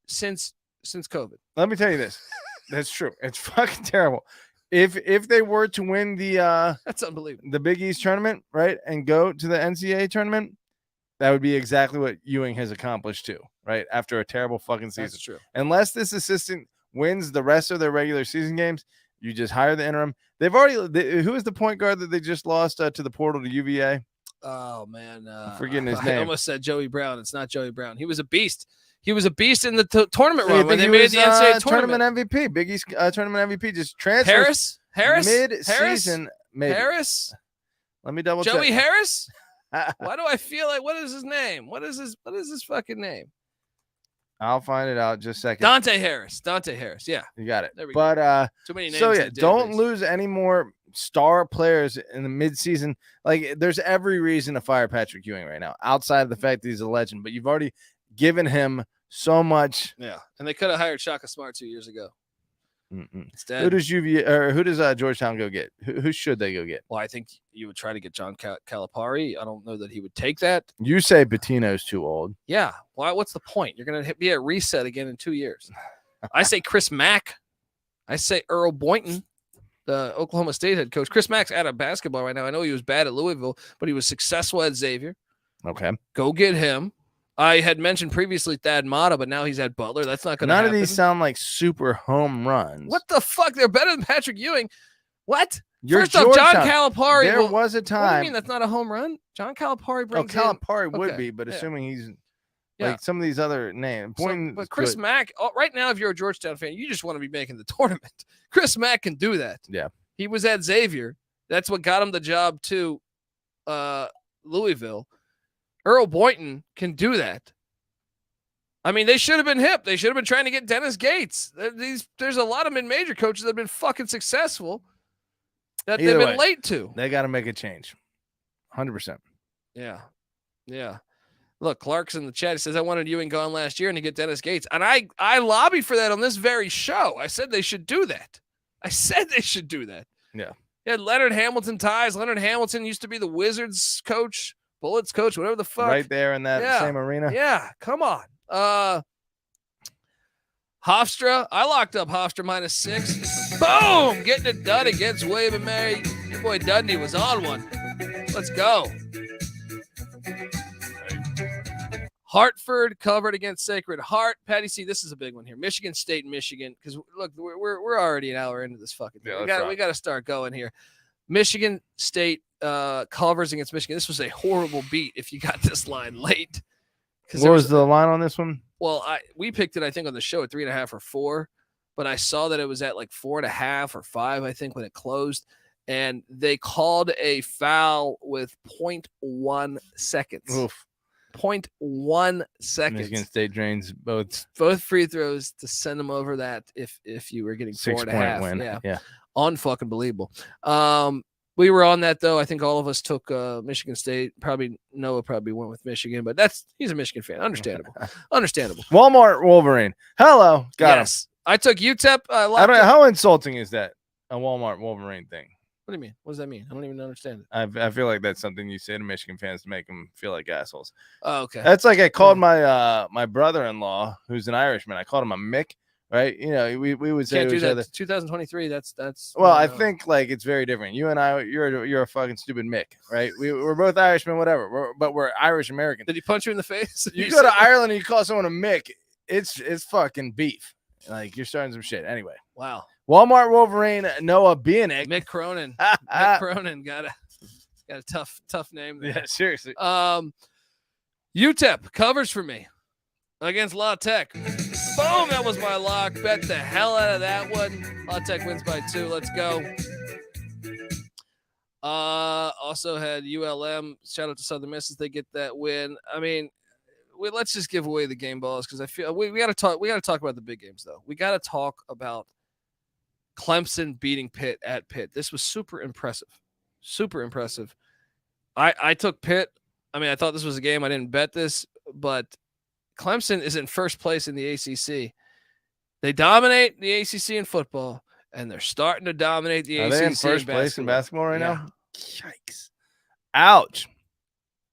since COVID. Let me tell you this. That's true. It's fucking terrible. If they were to win the that's unbelievable. The Big East tournament, right, and go to the NCAA tournament, that would be exactly what Ewing has accomplished too, right? After a terrible fucking season. That's true. Unless this assistant wins the rest of their regular season games, you just hire the interim. Who is the point guard that they just lost to the portal to UVA? Oh man, I'm forgetting his I name. almost said Joey Brown. It's not Joey Brown. He was a beast. He was a beast in the tournament So you run when think they he made was, the NCAA tournament. MVP, Big East tournament MVP, just transfers. Harris, mid-season, maybe. Harris. Let me double Joey check. Harris. Why do I feel like what is his name? What is his fucking name? I'll find it out just a second. Dante Harris. Yeah, You got it. there we But go. Too many names. so in yeah, the don't database. lose any more star players in the midseason. Like, there's every reason to fire Patrick Ewing right now, outside of the fact that he's a legend. But you've already given him so much. Yeah, and they could have hired Shaka Smart 2 years ago. Instead, Who does Georgetown go get? Who should they go get? well, I think you would try to get John Calipari. I don't know that he would take that. You say Pitino's too old. Yeah. Why? What's the point? You're going to be at reset again in 2 years. I say Chris Mack. I say Earl Boynton, the Oklahoma State head coach. Chris Mack's out of basketball right now. I know he was bad at Louisville, but he was successful at Xavier. Okay. Go get him. I had mentioned previously Thad Matta, but now he's at Butler. That's not going to happen. None of these sound like super home runs. What the fuck? They're better than Patrick Ewing. What? You're First off, John Georgetown. Calipari. There will- was a What do you time. mean that's not a home run? John Calipari brings in. Calipari would Okay, be, but yeah. assuming he's Yeah. like some of these other names. So, but Chris Mack, right now, if you're a Georgetown fan, you just want to be making the tournament. Chris Mack can do that. Yeah. He was at Xavier. That's what got him the job to Louisville. Earl Boynton can do that. I mean, they should have been hip. They should have been trying to get Dennis Gates. There's a lot of mid-major coaches that have been fucking successful that Either they've way, been late to. They got to make a change. 100%. Yeah. Yeah. Look, Clark's in the chat. He says, I wanted Ewing gone last year and to get Dennis Gates. And I lobbied for that on this very show. I said they should do that. Yeah. He had Leonard Hamilton ties. Leonard Hamilton used to be the Wizards coach, Bullets coach, whatever the fuck. Right there in that Yeah. same arena. Yeah, come on. Hofstra, I locked up Hofstra -6. Boom! Getting it done against William and Mary. Your boy Dundee was on one. Let's go. Hartford covered against Sacred Heart. Patty C, this is a big one here. Michigan State, Michigan. Because look, we're already an hour into this fucking thing. Yeah, We got to start going here. Michigan State covers against Michigan. This was a horrible beat if you got this line late. What was the line on this one? Well, we picked it, I think, on the show at 3.5 or 4, but I saw that it was at like 4.5 or 5, I think, when it closed. And they called a foul with 0.1 seconds. Oof. 0.1 seconds. Michigan State drains both Both free throws to send them over that if you were getting 6-point win. Yeah. Unfucking believable. We were on that though. I think all of us took Michigan State. Probably Noah probably went with Michigan, but he's a Michigan fan. Understandable. Walmart Wolverine. Hello. Got him. I took UTEP. I don't know. How insulting is that? A Walmart Wolverine thing. What do you mean? What does that mean? I don't even understand it. I feel like that's something you say to Michigan fans to make them feel like assholes. Oh, okay. That's like I called my my brother-in-law, who's an Irishman. I called him a Mick, right? You know, we would say Can't to do each that. other. 2023. That's. Well, I think like it's very different. You and I, you're a fucking stupid Mick, right? We're both Irishmen, whatever. But we're Irish American. Did he punch you in the face? You go to Ireland and you call someone a Mick, it's fucking beef. Like you're starting some shit. Anyway. Wow. Walmart Wolverine Noah Bieniek. Mick Cronin. Mick Cronin got a tough name there. Yeah, seriously. UTEP covers for me against La Tech. Boom, that was my lock. Bet the hell out of that one. La Tech wins by 2. Let's go. Also had ULM. Shout out to Southern Miss as they get that win. I mean, let's just give away the game balls because I feel we got to talk. We got to talk about the big games though. We got to talk about Clemson beating Pitt at Pitt. This was super impressive. Super impressive. I took Pitt. I mean, I thought this was a game. I didn't bet this, but Clemson is in first place in the ACC. They dominate the ACC in football, and they're starting to dominate the ACC Are they in first place in basketball right Yeah. now? Yikes. Ouch.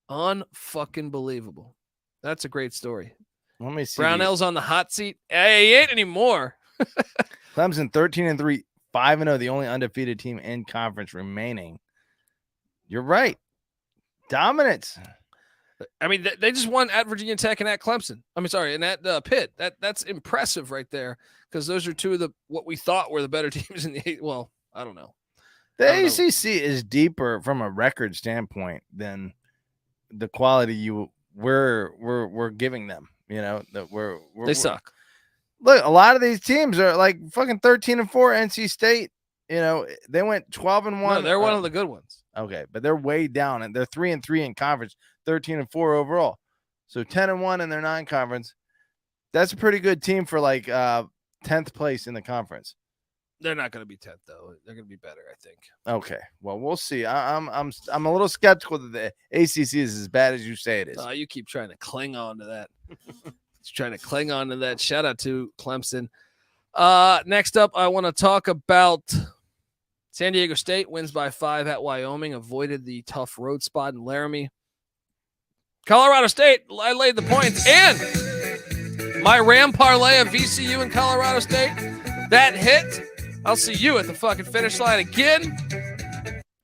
Unfucking believable. That's a great story. Let me see. Brownell's on the hot seat. Hey, he ain't anymore. Clemson 13-3, 5-0, the only undefeated team in conference remaining. You're right. Dominance. I mean, they just won at Virginia Tech and at Clemson. I mean, sorry, and at Pitt. That's impressive right there, because those are two of what we thought were the better teams in the. Well, I don't know. The ACC is deeper from a record standpoint than the quality we're giving them. You know that they suck. Look, a lot of these teams are like fucking 13-4. NC State, you know, they went 12-1. No, they're one of the good ones. Okay, but they're way down, and they're 3-3 in conference, 13-4 overall. So 10-1 in their non-conference. That's a pretty good team for like 10th place in the conference. They're not going to be 10th though. They're going to be better, I think. Okay, well, we'll see. I'm a little skeptical that the ACC is as bad as you say it is. You keep trying to cling on to that. Trying to cling on to that. Shout out to Clemson. Next up, I want to talk about San Diego State wins by 5 at Wyoming, avoided the tough road spot in Laramie. Colorado State, I laid the points, and my Ram parlay of VCU and Colorado State, that hit. I'll see you at the fucking finish line again.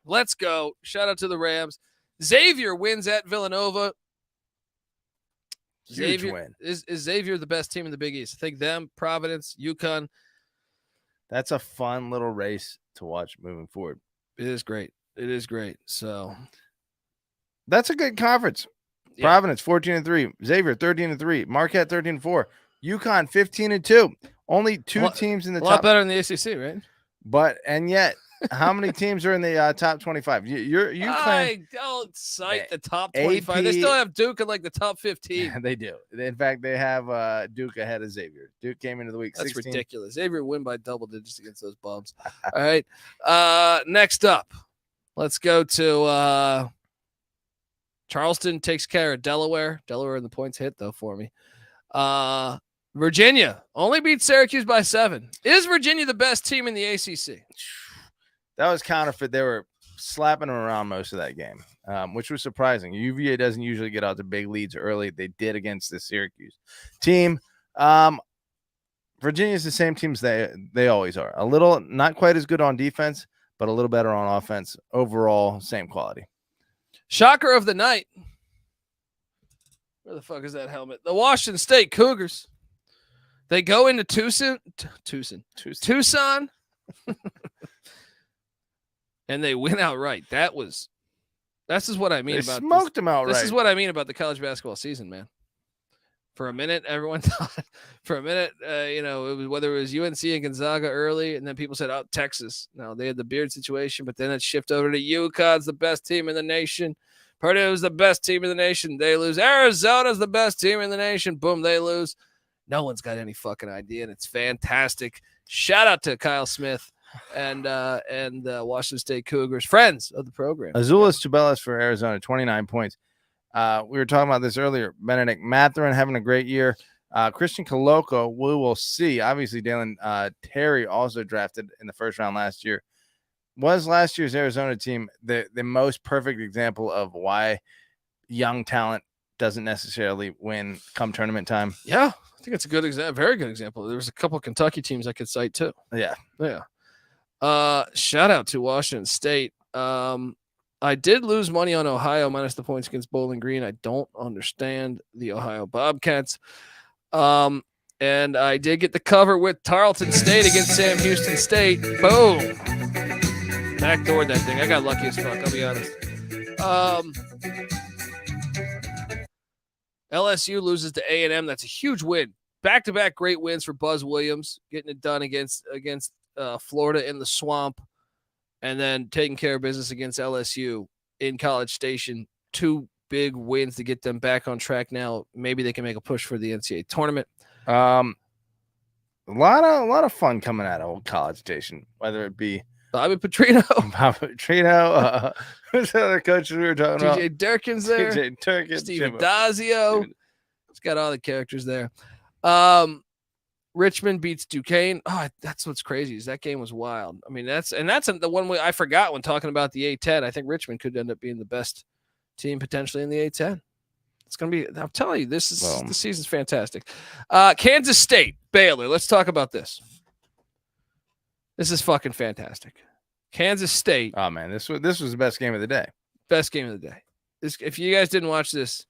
Let's go. Shout out to the Rams. Xavier wins at Villanova. Huge win. Is Xavier the best team in the Big East? I think them, Providence, UConn. That's a fun little race to watch moving forward. It is great. It is great. So that's a good conference. Yeah. Providence 14-3, Xavier 13-3, Marquette 13-4, UConn 15-2. Only two teams in the top. A lot better than the ACC, right? But and yet, how many teams are in the top 25? You I don't cite the top 25. They still have Duke in like the top 15. Yeah, they do. In fact, they have Duke ahead of Xavier. Duke came into the week. That's 16. ridiculous. Xavier win by double digits against those bums. All right. Next up, let's go to Charleston takes care of Delaware. Delaware in the points hit though for me. Virginia only beat Syracuse by 7. Is Virginia the best team in the ACC? That was counterfeit. They were slapping them around most of that game, which was surprising. UVA doesn't usually get out to big leads early. They did against the Syracuse team. Virginia's the same team as they always are. A little, not quite as good on defense, but a little better on offense. Overall, same quality. Shocker of the night. Where the fuck is that helmet? The Washington State Cougars. They go into Tucson. And they win outright. This is what I mean about smoked them outright. This is what I mean about the college basketball season, man. For a minute, everyone thought. For a minute, it was whether it was UNC and Gonzaga early, and then people said, "Oh, Texas." No, they had the Beard situation, but then it shifted over to UConn's the best team in the nation. Purdue's the best team in the nation. They lose. Arizona's the best team in the nation. Boom, they lose. No one's got any fucking idea, and it's fantastic. Shout out to Kyle Smith and Washington State Cougars, friends of the program. Azuolas Tubelis for Arizona, 29 points. We were talking about this earlier. Benedict Mathurin having a great year. Christian Coloco, we will see. Obviously, Dalen Terry also drafted in the first round last year. Was last year's Arizona team the most perfect example of why young talent doesn't necessarily win come tournament time? Yeah, I think it's a good example, very good example. There was a couple of Kentucky teams I could cite too. Yeah. Shout out to Washington State. I did lose money on Ohio minus the points against Bowling Green. I don't understand the Ohio Bobcats. And I did get the cover with Tarleton State against Sam Houston State. Boom. Backdoored that thing. I got lucky as fuck, I'll be honest. LSU loses to A&M. That's a huge win. Back-to-back great wins for Buzz Williams, getting it done against Florida in the swamp, and then taking care of business against LSU in College Station. 2 big wins to get them back on track now. Maybe they can make a push for the NCAA tournament. A lot of fun coming out of Old College Station, whether it be Bobby Petrino. Who's the other coaches we were talking about? TJ Durkin's there. TJ Durkin, Steve Adazio. It's got all the characters there. Richmond beats Duquesne. Oh, that's what's crazy is that game was wild. I mean, that's the one way I forgot when talking about the A-10. I think Richmond could end up being the best team potentially in the A-10. It's going to be, I'm telling you, the season's fantastic. Kansas State, Baylor. Let's talk about this. This is fucking fantastic. Kansas State. Oh man, this was the best game of the day. Best game of the day. If you guys didn't watch this,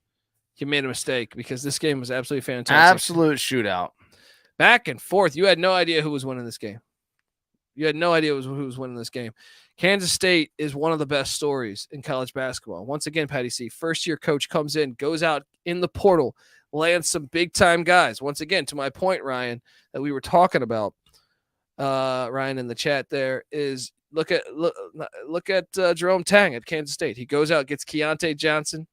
you made a mistake because this game was absolutely fantastic. Absolute shootout. Back and forth. You had no idea who was winning this game. You had no idea who was winning this game. Kansas State is one of the best stories in college basketball. Once again, Patty C, first-year coach comes in, goes out in the portal, lands some big-time guys. Once again, to my point, Ryan, that we were talking about, Ryan in the chat there, is look at Jerome Tang at Kansas State. He goes out, gets Keontae Johnson,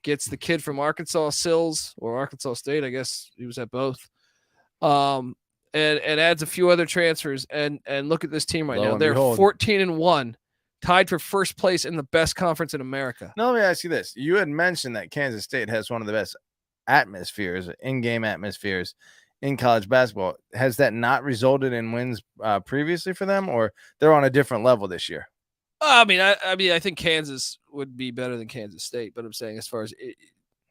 gets the kid from Arkansas Sills, or Arkansas State, I guess he was at both. And adds a few other transfers and look at this team right now. They're 14-1, tied for first place in the best conference in America. Now, let me ask you this. You had mentioned that Kansas State has one of the best atmospheres, in-game atmospheres in college basketball. Has that not resulted in wins previously for them, or they're on a different level this year? I mean, I think Kansas would be better than Kansas State, but I'm saying as far as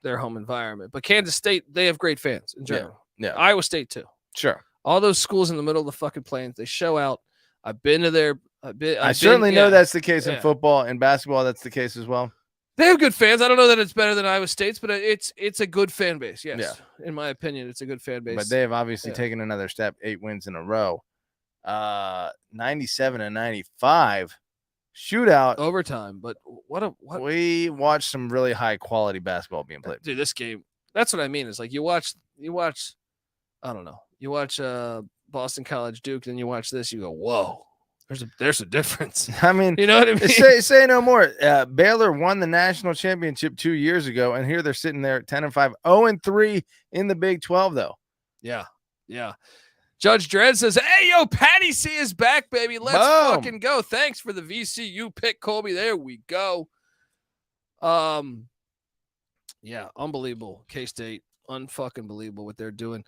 their home environment. But Kansas State, they have great fans in general. Yeah. Iowa State too. Sure. All those schools in the middle of the fucking plains, they show out. I've been to their. I certainly know that's the case in football and basketball. That's the case as well. They have good fans. I don't know that it's better than Iowa State's, but it's a good fan base. Yes, in my opinion, it's a good fan base. But they have obviously taken another step. 8 wins in a row. 97-95 shootout overtime. But what we watched some really high quality basketball being played. Dude, this game. That's what I mean. Is like you watch. I don't know. You watch Boston College Duke, then you watch this. You go, whoa. There's a difference. I mean, you know what I mean? Say no more. Baylor won the national championship 2 years ago, and here they're sitting there at 10-5, 0-3 in the Big 12, though. Yeah. Judge Dredd says, "Hey, yo, Patty C is back, baby. Let's fucking go. Thanks for the VCU pick, Colby. There we go." Yeah, unbelievable. K-State, unfucking believable what they're doing.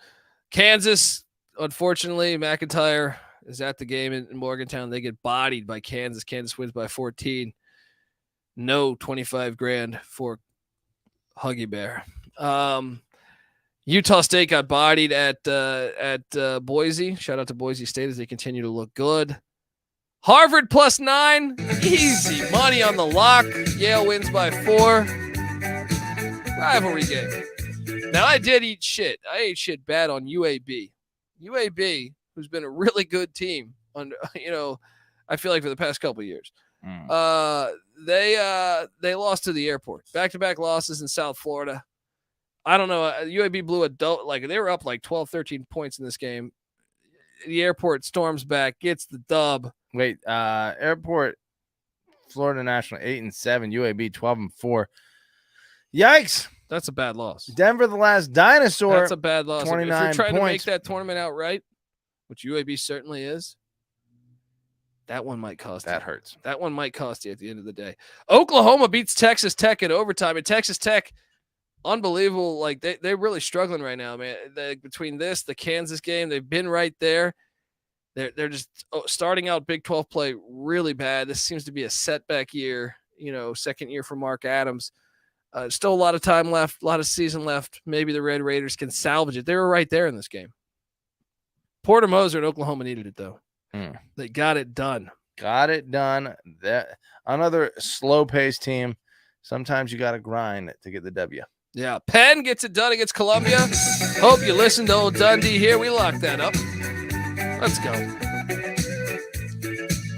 Kansas, unfortunately, McIntyre is at the game in Morgantown. They get bodied by Kansas. Kansas wins by 14. No $25,000 for Huggy Bear. Utah State got bodied at Boise. Shout out to Boise State as they continue to look good. Harvard +9. Easy money on the lock. Yale wins by 4. Rivalry game. Now, I did eat shit. I ate shit bad on UAB. UAB, who's been a really good team, under, I feel like for the past couple of years. They lost to the airport. Back-to-back losses in South Florida. I don't know. UAB blew they were up like 12, 13 points in this game. The airport storms back, gets the dub. Wait, airport, Florida National 8-7, UAB 12-4. Yikes. That's a bad loss. Denver, the last dinosaur. That's a bad loss. 29 if you're trying points. to make that tournament outright, which UAB certainly is, that one might cost you. That hurts. That one might cost you at the end of the day. Oklahoma beats Texas Tech in overtime. And Texas Tech, unbelievable. Like, they're really struggling right now, man. Between this, the Kansas game, they've been right there. They're just starting out Big 12 play really bad. This seems to be a setback year, second year for Mark Adams. Still a lot of time left, a lot of season left. Maybe the Red Raiders can salvage it. They were right there in this game. Porter Moser and Oklahoma needed it, though. They got it done. That another slow-paced team. Sometimes you got to grind to get the W. Yeah, Penn gets it done against Columbia. Hope you listened to old Dundee here. We locked that up. Let's go.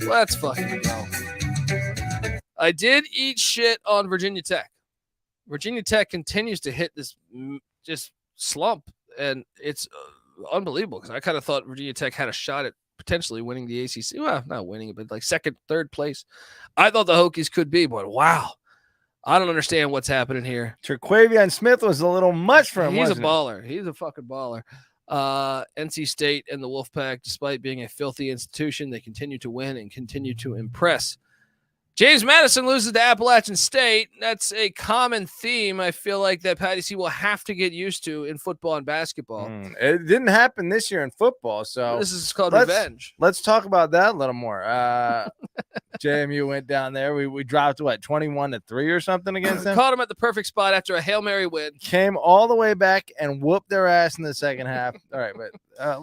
Let's fucking go. I did eat shit on Virginia Tech. Virginia Tech continues to hit this just slump, and it's unbelievable because I kind of thought Virginia Tech had a shot at potentially winning the ACC. Well, not winning it, but like second, third place. I thought the Hokies could be, but wow. I don't understand what's happening here. Terquavion Smith was a little much for him. He's a baller. He's a fucking baller. NC State and the Wolfpack, despite being a filthy institution, they continue to win and continue to impress. James Madison loses to Appalachian State. That's a common theme. I feel like that Patty C will have to get used to in football and basketball. It didn't happen this year in football, so this is called revenge. Let's talk about that a little more. JMU went down there. We dropped 21-3 or something against them. Caught them at the perfect spot after a Hail Mary win. Came all the way back and whooped their ass in the second half. All right, but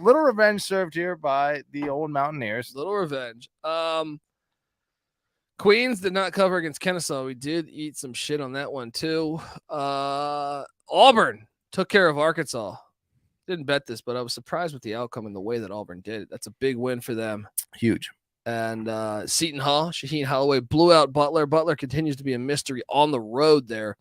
little revenge served here by the old Mountaineers. Little revenge. Queens did not cover against Kennesaw. We did eat some shit on that one too. Auburn took care of Arkansas. Didn't bet this, but I was surprised with the outcome and the way that Auburn did it. That's a big win for them. Huge. And Seton Hall, Shaheen Holloway blew out Butler. Butler continues to be a mystery on the road there.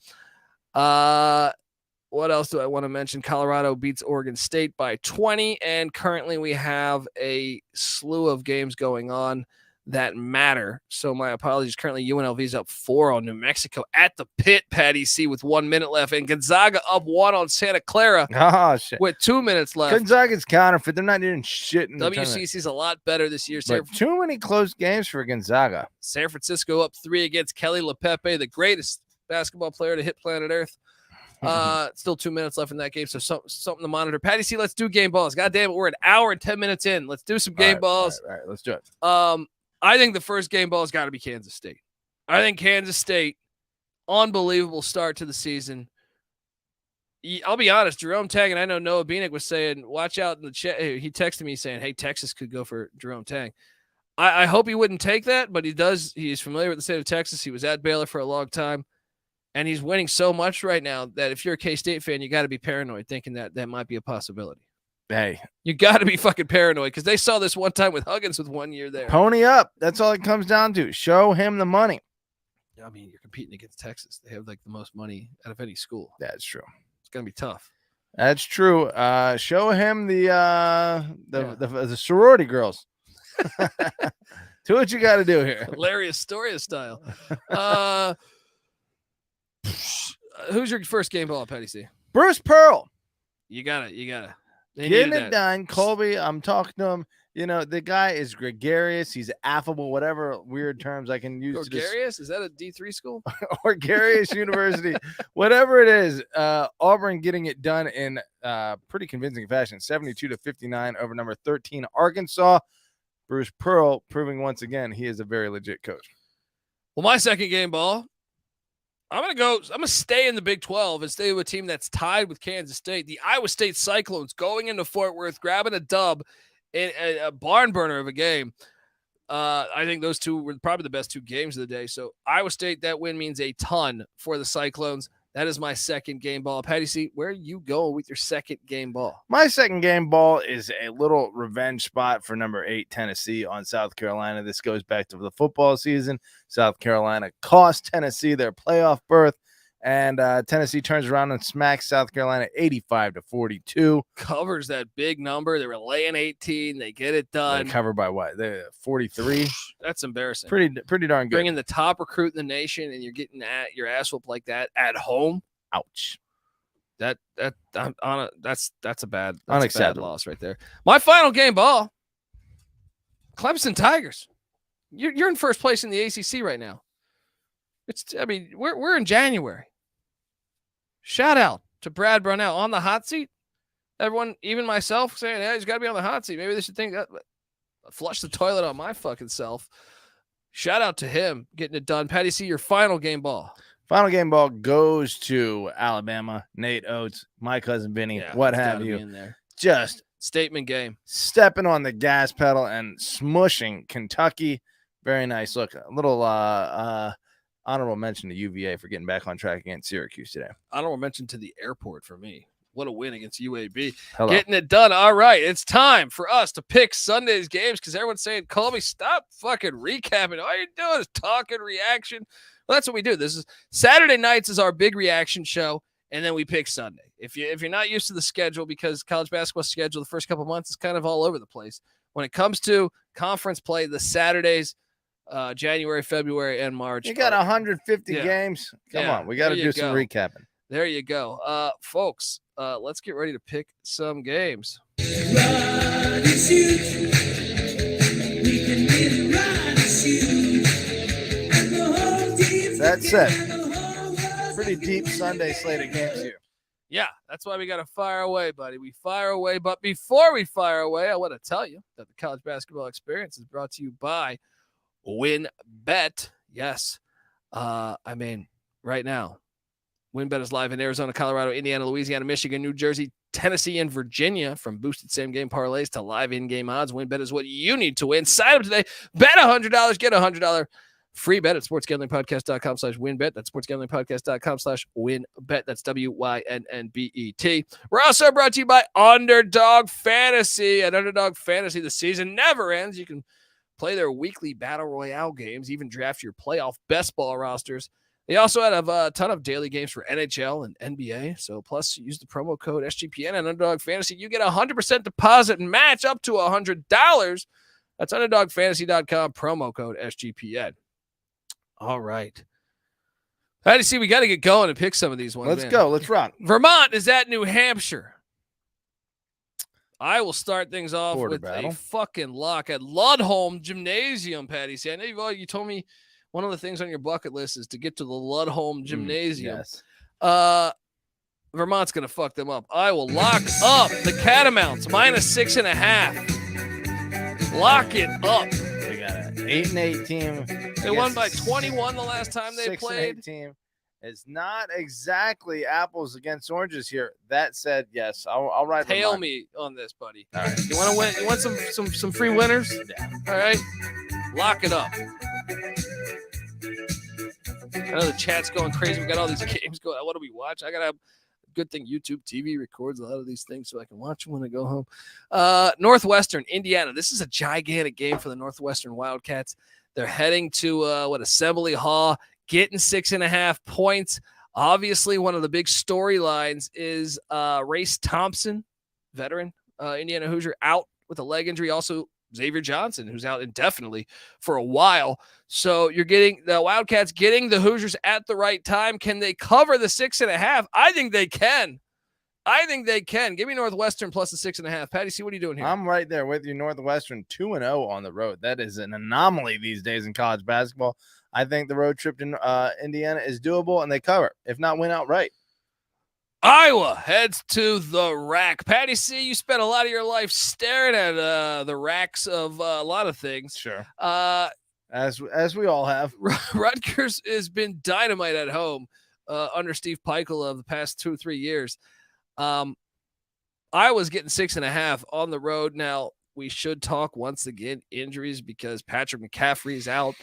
What else do I want to mention? Colorado beats Oregon State by 20, and currently we have a slew of games going on that matter. So my apologies. Currently UNLV is up 4 on New Mexico at the Pit, Patty C, with 1 minute left, and Gonzaga up 1 on Santa Clara with 2 minutes left. Gonzaga's counterfeit. They're not doing shit in the WCC is a lot better this year. But too many close games for Gonzaga. San Francisco up 3 against Kelly LePepe, the greatest basketball player to hit planet Earth. Still 2 minutes left in that game, so something to monitor. Patty C, let's do game balls. God damn it, we're an hour and 10 minutes in. Let's do some game balls. All right, let's do it. I think the first game ball has got to be Kansas State. I think Kansas State, unbelievable start to the season. I'll be honest, Jerome Tang, and I know Noah Beanick was saying, watch out in the chat. He texted me saying, hey, Texas could go for Jerome Tang. I hope he wouldn't take that, but he does. He's familiar with the state of Texas. He was at Baylor for a long time. And he's winning so much right now that if you're a K-State fan, you got to be paranoid thinking that that might be a possibility. Hey. You got to be fucking paranoid because they saw this one time with Huggins with 1 year there. Pony up. That's all it comes down to. Show him the money. I mean, you're competing against Texas. They have like the most money out of any school. That's true. It's going to be tough. That's true. Show him the sorority girls. Do what you got to do here. Hilarious Storia style. Who's your first game ball, Petty C? Bruce Pearl. You got it. Getting it done. Colby, I'm talking to him. You know, the guy is gregarious. He's affable, whatever weird terms I can use. Gregarious? Is that a D3 school? Gregarious University. Whatever it is, Auburn getting it done in pretty convincing fashion. 72-59 over number 13, Arkansas. Bruce Pearl proving once again he is a very legit coach. Well, my second game ball, I'm going to stay in the Big 12 and stay with a team that's tied with Kansas State. The Iowa State Cyclones going into Fort Worth, grabbing a dub in a barn burner of a game. I think those two were probably the best 2 games of the day. So Iowa State, that win means a ton for the Cyclones. That is my second game ball. Patty C, where are you going with your second game ball? My second game ball is a little revenge spot for number 8, Tennessee on South Carolina. This goes back to the football season. South Carolina cost Tennessee their playoff berth, and Tennessee turns around and smacks South Carolina 85-42. Covers that big number. They were laying 18. They get it done. They covered by what? They're 43. That's embarrassing. Pretty darn good. Bringing the top recruit in the nation, and you're getting your ass whooped like that at home. Ouch. That's a bad unacceptable loss right there. My final game ball, Clemson Tigers. You're in first place in the ACC right now. We're in January. Shout out to Brad Brownell on the hot seat. Everyone, even myself, saying, "Hey, he's got to be on the hot seat." Maybe they should think that. Flush the toilet on my fucking self. Shout out to him getting it done. Patty C, your final game ball. Final game ball goes to Alabama. Nate Oates, my cousin Vinny, what have you. In there. Just statement game. Stepping on the gas pedal and smushing Kentucky. Very nice. Look, a little honorable mention to UVA for getting back on track against Syracuse today. Honorable mention to the airport for me. What a win against UAB. Hello. Getting it done. All right. It's time for us to pick Sunday's games because everyone's saying, Colby, stop fucking recapping. All you're doing is talking reaction. Well, that's what we do. This is Saturday nights is our big reaction show, and then we pick Sunday. If you're not used to the schedule, because college basketball schedule the first couple months is kind of all over the place. When it comes to conference play, the Saturdays, January, February, and March. You got 150 games. Come on. We got to do some recapping. There you go. Folks, let's get ready to pick some games. That's it. Pretty deep Sunday slate of games here. Yeah, that's why we got to fire away, buddy. We fire away. But before we fire away, I want to tell you that the college basketball experience is brought to you by WinBet. Yes. Right now, WinBet is live in Arizona, Colorado, Indiana, Louisiana, Michigan, New Jersey, Tennessee, and Virginia. From boosted same-game parlays to live in-game odds, WinBet is what you need to win. Sign up today. Bet $100. Get a $100 free bet at sportsgamblingpodcast.com/winbet. That's sportsgamblingpodcast.com/winbet. That's WYNNBET. We're also brought to you by Underdog Fantasy. At Underdog Fantasy, the season never ends. You can play their weekly battle royale games, even draft your playoff best ball rosters. They also have a ton of daily games for NHL and NBA. So plus use the promo code SGPN at Underdog Fantasy. You get a 100% deposit match up to $100. That's UnderdogFantasy.com, promo code SGPN. All right. How do you see? We got to get going and pick some of these ones. Let's go. Let's rock. Vermont is at New Hampshire. I will start things off with a fucking lock at Ludholm Gymnasium, Patty. See, I know you told me one of the things on your bucket list is to get to the Ludholm Gymnasium. Yes. Vermont's going to fuck them up. I will lock up the Catamounts, -6.5. Lock it up. They got an 8-8 team. They won by 21 the last time they 6-8 played. Team. It's not exactly apples against oranges here. That said, yes, I'll ride. Tail me on this, buddy. All right. You want to win? You want some free winners? Yeah. All right. Lock it up. I know the chat's going crazy. We got all these games going. What do we watch? I got to have good thing YouTube TV records a lot of these things so I can watch them when I go home. Northwestern, Indiana. This is a gigantic game for the Northwestern Wildcats. They're heading to Assembly Hall, getting 6.5 points. Obviously, one of the big storylines is Race Thompson, veteran, Indiana Hoosier, out with a leg injury. Also, Xavier Johnson, who's out indefinitely for a while. So you're getting the Wildcats getting the Hoosiers at the right time. Can they cover the 6.5? I think they can. Give me Northwestern plus the 6.5. Patty C, what are you doing here? I'm right there with you. Northwestern 2-0 on the road. That is an anomaly these days in college basketball. I think the road trip to Indiana is doable, and they cover, if not win outright. Iowa heads to the rack. Patty C, you spent a lot of your life staring at the racks of a lot of things. Sure. As we all have. Rutgers has been dynamite at home under Steve Peichel of the past 2-3 years. Iowa's getting 6.5 on the road. Now, we should talk once again injuries because Patrick McCaffrey is out.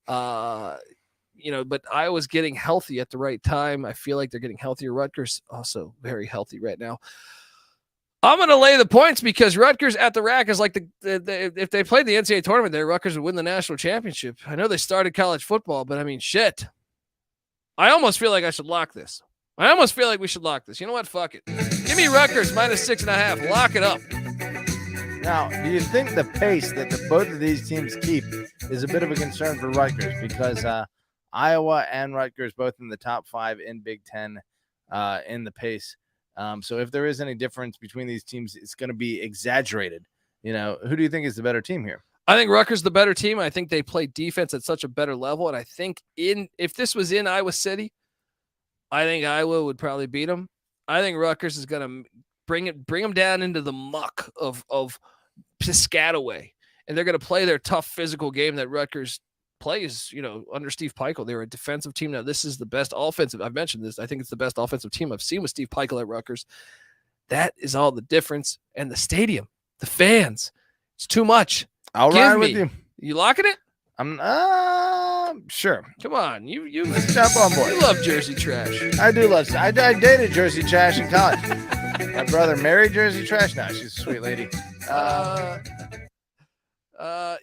But Iowa's getting healthy at the right time. I feel like they're getting healthier. Rutgers also very healthy right now. I'm going to lay the points because Rutgers at the rack is like if they played the NCAA tournament there, Rutgers would win the national championship. I know they started college football, but I mean, shit. I almost feel like I should lock this. I almost feel like we should lock this. You know what? Fuck it. Give me Rutgers -6.5. Lock it up. Now, do you think the pace that both of these teams keep is a bit of a concern for Rutgers? Because Iowa and Rutgers both in the top 5 in Big Ten in the pace. So if there is any difference between these teams, it's going to be exaggerated. Who do you think is the better team here? I think Rutgers is the better team. I think they play defense at such a better level. And I think if this was in Iowa City, I think Iowa would probably beat them. I think Rutgers is going to bring them down into the muck of Piscataway. And they're going to play their tough physical game that Rutgers plays, under Steve Peichel. They were a defensive team. Now, this is the best offensive. I've mentioned this. I think it's the best offensive team I've seen with Steve Peichel at Rutgers. That is all the difference. And the stadium, the fans, it's too much. I'll ride with you. You locking it? I'm sure. Come on, you let's jump on board. You love Jersey trash. I do love. I dated Jersey trash in college. My brother married Jersey trash. No, she's a sweet lady.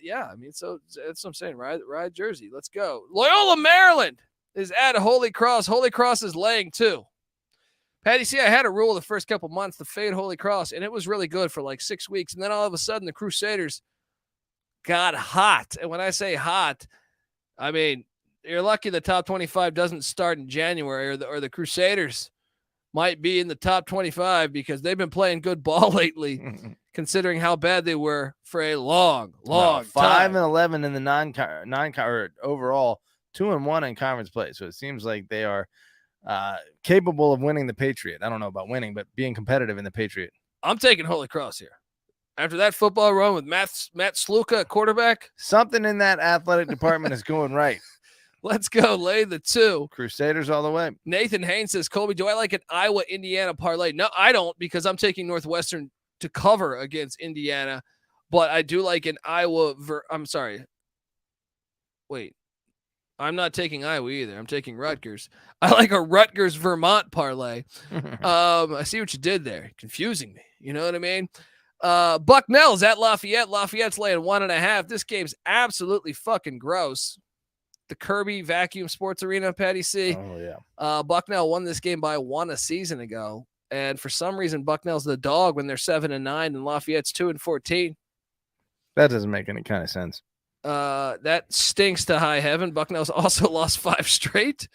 Yeah. I mean, so that's what I'm saying. Ride Jersey. Let's go. Loyola, Maryland is at Holy Cross. Holy Cross is laying 2. Patty, see, I had a rule the first couple months to fade Holy Cross, and it was really good for like 6 weeks. And then all of a sudden, the Crusaders got hot. And when I say hot, I mean, you're lucky the top 25 doesn't start in January, or the Crusaders might be in the top 25 because they've been playing good ball lately, considering how bad they were for a long time. 5-11 in the non overall, 2-1 in conference play. So it seems like they are capable of winning the Patriot. I don't know about winning, but being competitive in the Patriot. I'm taking Holy Cross here. After that football run with Matt Sluka at quarterback, something in that athletic department is going right. Let's go. Lay the 2. Crusaders all the way. Nathan Haynes says, Colby, do I like an Iowa-Indiana parlay? No, I don't, because I'm taking Northwestern to cover against Indiana, but I do like an Iowa. I'm sorry. Wait. I'm not taking Iowa either. I'm taking Rutgers. I like a Rutgers Vermont parlay. I see what you did there. Confusing me. You know what I mean? Bucknell's at Lafayette. Lafayette's laying 1.5. This game's absolutely fucking gross. The Kirby Vacuum Sports Arena, Patty C. Oh, yeah. Bucknell won this game by 1 a season ago. And for some reason, Bucknell's the dog when they're 7-9 and Lafayette's 2-14. That doesn't make any kind of sense. That stinks to high heaven. Bucknell's also lost 5 straight.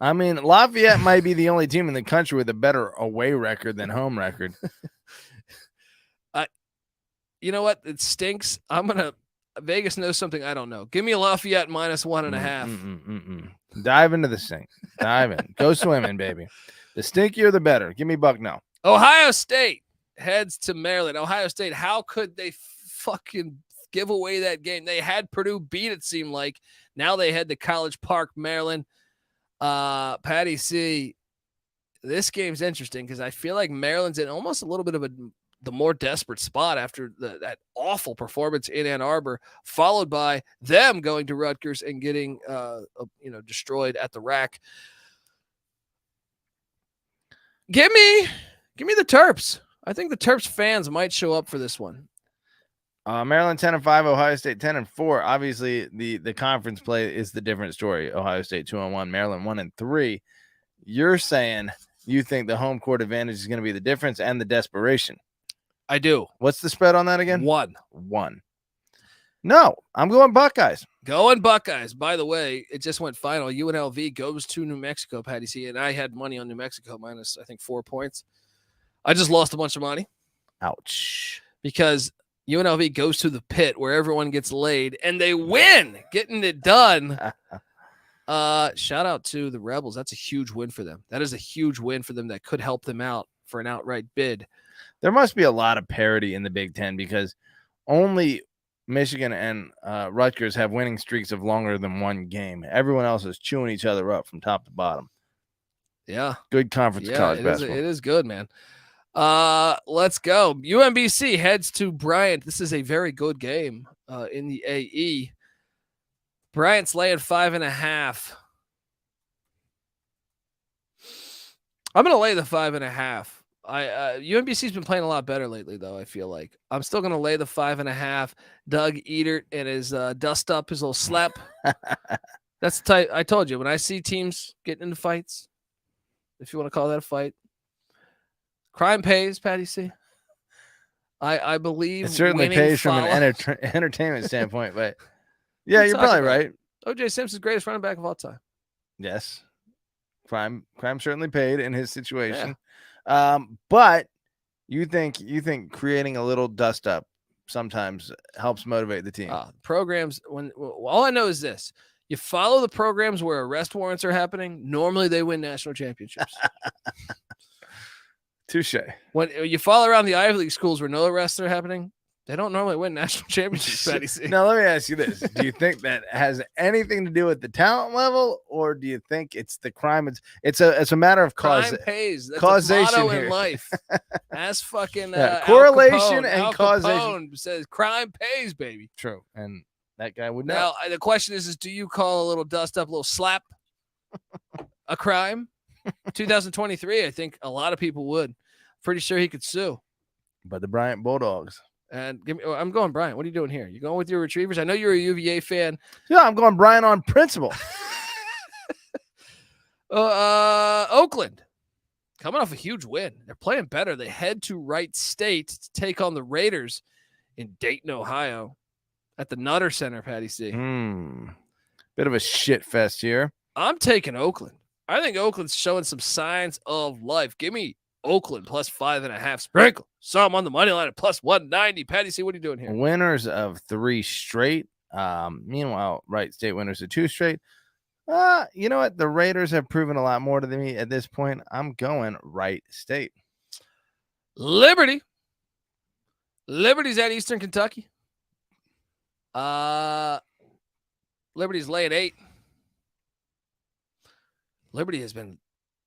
I mean, Lafayette might be the only team in the country with a better away record than home record. You know what? It stinks. Vegas knows something I don't know. Give me a Lafayette minus 1.5. Dive into the sink. Dive in. Go swimming, baby. The stinkier, the better. Give me Bucknell. Ohio State heads to Maryland. Ohio State, how could they fucking give away that game? They had Purdue beat, it seemed like. Now they head to College Park, Maryland. Patty C, this game's interesting because I feel like Maryland's in almost a little bit of the more desperate spot after that awful performance in Ann Arbor, followed by them going to Rutgers and getting destroyed at the rack. Give me the Terps. I think the Terps fans might show up for this one. Maryland 10-5, Ohio State 10-4. Obviously, the conference play is the different story. Ohio State 2-1, Maryland 1-3. You're saying you think the home court advantage is going to be the difference and the desperation. I do. What's the spread on that again? 1. No, I'm going Buckeyes. Going Buckeyes. By the way, it just went final. UNLV goes to New Mexico, Patty C, and I had money on New Mexico minus, I think, 4 points. I just lost a bunch of money. Ouch. Because UNLV goes to the pit where everyone gets laid, and they win, getting it done. Shout out to the Rebels. That's a huge win for them. That is a huge win for them that could help them out for an outright bid. There must be a lot of parity in the Big Ten because only Michigan and Rutgers have winning streaks of longer than one game. Everyone else is chewing each other up from top to bottom. Yeah. Good conference college basketball. It is good, man. Let's go. UMBC heads to Bryant. This is a very good game in the AE. Bryant's laying 5.5. I'm going to lay the 5.5. UMBC's been playing a lot better lately, though, I feel like. I'm still going to lay the 5.5. Doug Edert and his dust up, his little slap. That's the type. I told you, when I see teams getting into fights, if you want to call that a fight, crime pays, Patty C. I believe it certainly pays from an entertainment standpoint, but yeah, you're probably right. O.J. Simpson's greatest running back of all time. Yes. Crime certainly paid in his situation. Yeah. But you think creating a little dust up sometimes helps motivate the team. Programs, all I know is this: you follow the programs where arrest warrants are happening. Normally, they win national championships. Touche. When you follow around the Ivy League schools where no arrests are happening, they don't normally win national championships. Patty C. Now, let me ask you this: do you think that has anything to do with the talent level, or do you think it's the crime? It's a matter of crime pays. That's causation a motto here. in life. That's fucking correlation and Al causation. Capone says crime pays, baby. True, and that guy would know. Now the question is do you call a little dust up, a little slap, a crime? 2023, I think a lot of people would. Pretty sure he could sue. But the Bryant Bulldogs. And I'm going Bryant. What are you doing here? You going with your Retrievers? I know you're a UVA fan. Yeah, I'm going Bryant on principle. Oakland coming off a huge win. They're playing better. They head to Wright State to take on the Raiders in Dayton, Ohio at the Nutter Center, Patty C. Bit of a shit fest here. I'm taking Oakland. I think Oakland's showing some signs of life. Give me Oakland plus 5.5 sprinkle. Some on the money line at plus 190. Patty C, what are you doing here? Winners of 3 straight. Meanwhile, Wright State winners of 2 straight. You know what? The Raiders have proven a lot more to me at this point. I'm going Wright State. Liberty's at Eastern Kentucky. Liberty's laying 8. Liberty has been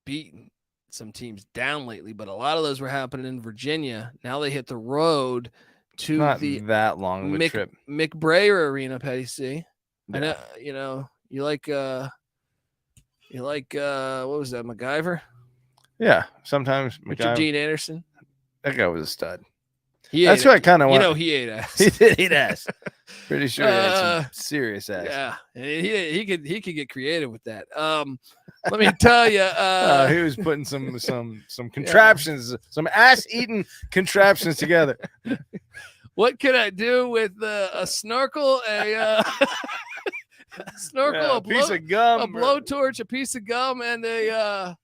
beaten some teams down lately, but a lot of those were happening in Virginia. Now they hit the road to Not the that long of a trip. McBrayer Arena, Patty C. Yeah. I know, You like what was that, MacGyver? Yeah, sometimes Richard MacGyver. Dean Anderson. That guy was a stud. That's what I kind of want. He ate ass. He did eat ass. Pretty sure he had some serious ass. Yeah, he could get creative with that. Let me tell you, he was putting some contraptions, some ass-eating contraptions together. What could I do with a snorkel, a snorkel, a piece of gum, a blowtorch, a piece of gum, and a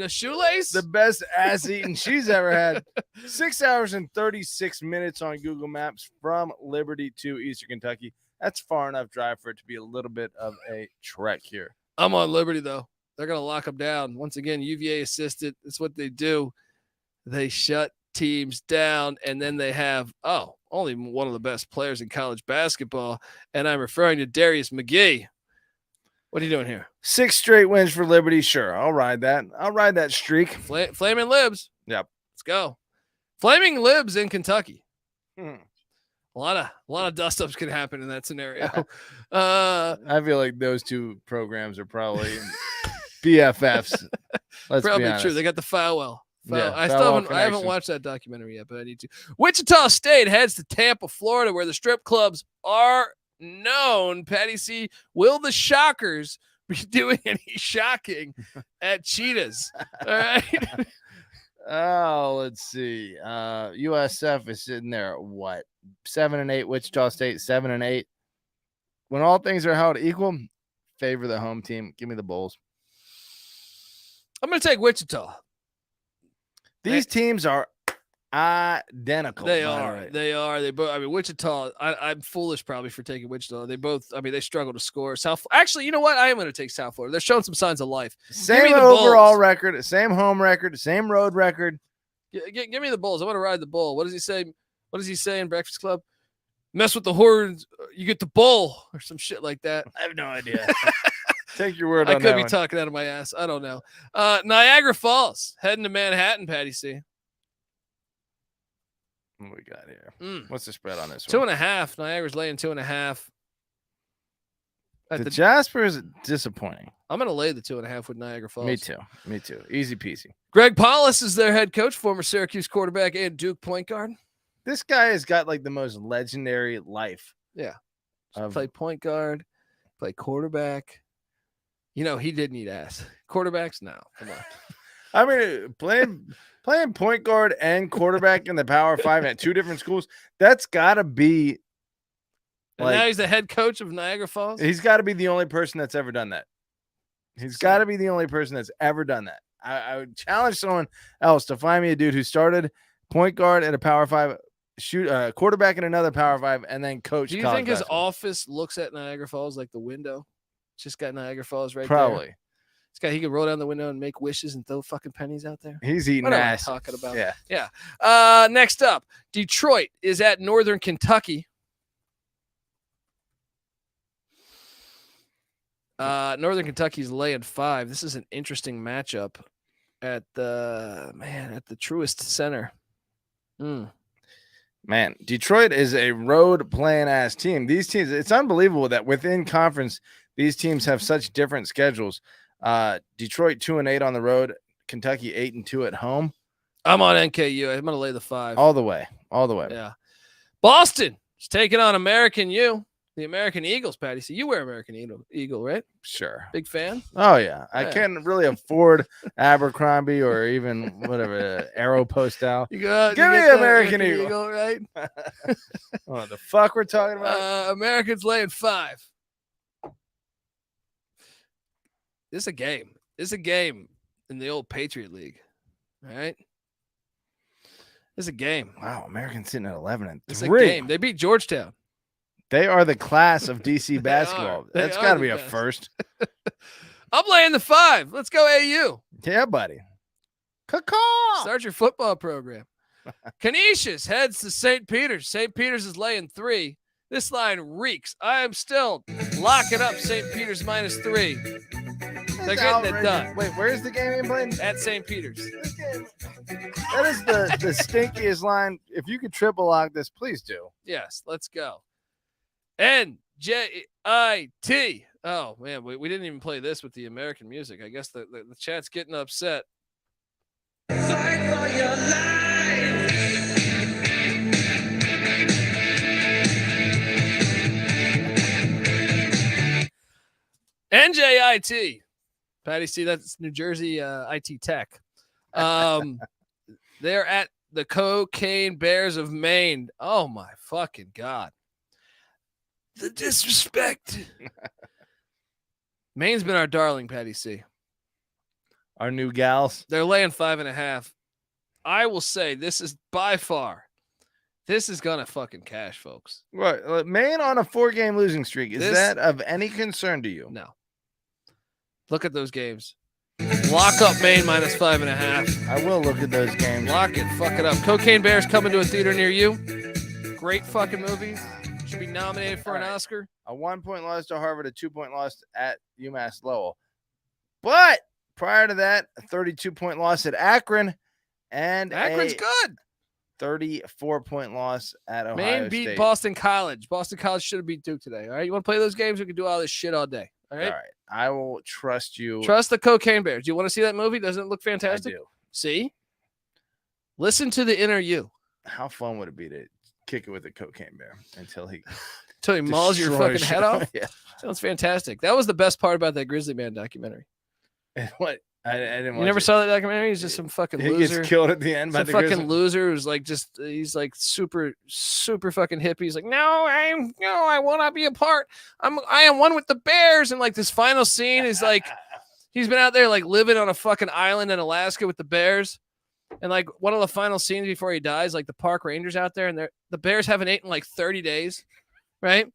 shoelace? The best ass-eating she's ever had. 6 hours and 36 minutes on Google Maps from Liberty to Eastern Kentucky. That's far enough drive for it to be a little bit of a trek here. I'm on Liberty, though. They're going to lock them down. Once again, UVA assisted. That's what they do. They shut teams down, and then they have, only one of the best players in college basketball, and I'm referring to Darius McGee. What are you doing here? 6 straight wins for Liberty. Sure, I'll ride that. I'll ride that streak. Flaming Libs. Yep. Let's go. Flaming Libs in Kentucky. Hmm. A lot of dust-ups can happen in that scenario. I feel like those two programs are probably BFFs. Let's probably be honest. true. They got the Falwell. Yeah, I Falwell haven't watched that documentary yet, but I need to. Wichita State heads to Tampa, Florida, where the strip clubs are known. Patty C, will the Shockers be doing any shocking at Cheetahs? All right. Oh, let's see. USF is sitting there at what? 7-8. Wichita State 7-8. When all things are held equal, favor the home team. Give me the Bulls. I'm going to take Wichita. These teams are identical. They are. They both. I mean, Wichita. I'm foolish probably for taking Wichita. They both. I mean, they struggle to score. Actually, you know what? I am going to take South Florida. They're showing some signs of life. Same overall record, same home record, same road record. Give me the Bulls. I want to ride the bull. What does he say? What does he say in Breakfast Club? Mess with the horns, you get the bull, or some shit like that. I have no idea. Take your word on that. I could be talking out of my ass. I don't know. Niagara Falls heading to Manhattan. Patty C. What we got here? What's the spread on this 2.5. Niagara's laying 2.5. The Jasper is disappointing. I'm going to lay the 2.5 with Niagara Falls. Me too. Easy peasy. Greg Paulus is their head coach, former Syracuse quarterback and Duke point guard. This guy has got like the most legendary life. Yeah. Play point guard, play quarterback. You know, he did need ass. Quarterbacks? No. Come on. I mean, playing point guard and quarterback in the Power 5 at two different schools, that's got to be. And now he's the head coach of Niagara Falls? He's got to be the only person that's ever done that. He's got to be the only person that's ever done that. I would challenge someone else to find me a dude who started point guard at a Power 5, quarterback in another Power 5, and then coach. Do you think his office looks at Niagara Falls like the window? It's just got Niagara Falls right Probably. there. This guy, he could roll down the window and make wishes and throw fucking pennies out there. He's eating ass. What am I talking about? Yeah. Next up, Detroit is at Northern Kentucky. Northern Kentucky's laying 5. This is an interesting matchup at the Truist Center. Man, Detroit is a road playing ass team. These teams, it's unbelievable that within conference, these teams have such different schedules. Detroit 2-8 on the road, Kentucky 8-2 at home. I'm on NKU. I'm gonna lay the 5. All the way. Yeah. Boston is taking on American U. The American Eagles, Patty. So you wear American Eagle, right? Sure. Big fan? Oh, yeah. I can't really afford Abercrombie or even whatever, Aeropostale. Give me American Eagle. Right? What the fuck we're talking about? Americans laying 5. This is a game. This is a game in the old Patriot League. All right? This is a game. Wow, Americans sitting at 11-3. It's a game. They beat Georgetown. They are the class of DC basketball. That's got to be a first. I'm laying the 5. Let's go AU. Yeah, buddy. Caw-caw. Start your football program. Canisius heads to St. Peter's. St. Peter's is laying 3. This line reeks. I am still locking up St. Peter's -3. They're getting it done. Wait, where's the game being played? At St. Peter's. That is the stinkiest line. If you could triple lock this, please do. Yes, let's go. NJIT. Oh, man, we didn't even play this with the American music. I guess the chat's getting upset. Fight for your life. NJIT. Patty C, that's New Jersey IT Tech. They're at the Cocaine Bears of Maine. Oh, my fucking God. The disrespect. Maine's been our darling, Patty C. Our new gals. They're laying 5.5. I will say this is by far, this is going to fucking cash, folks. Right. Maine on a 4-game losing streak. Is that of any concern to you? No. Look at those games. Lock up Maine minus 5.5. I will look at those games. Lock it. Fuck it up. Cocaine Bears coming to a theater near you. Great fucking movie. Should be nominated for an Oscar. A 1-point loss to Harvard, a 2-point loss at UMass Lowell. But prior to that, a 32-point loss at Akron. And Akron's good. 34-point loss at Ohio Maine beat State. Boston College. Boston College should have beat Duke today. All right. You want to play those games? We can do all this shit all day. All right. All right. I will trust you. Trust the Cocaine Bears. Do you want to see that movie? Doesn't it look fantastic? I do. See? Listen to the inner you. How fun would it be to kick it with a cocaine bear until he mauls your fucking head off? Yeah. Sounds fantastic. That was the best part about that Grizzly Man documentary. What? I didn't. You never saw that documentary? He's just some fucking he loser. Gets killed at the end by some the fucking Grizzly. loser who's like he's like super fucking hippie. He's like, I want to be a part. I am one with the Bears. And like this final scene is like he's been out there like living on a fucking island in Alaska with the Bears. And like one of the final scenes before he dies, like the park rangers out there, and the Bears haven't eaten in like 30 days, right?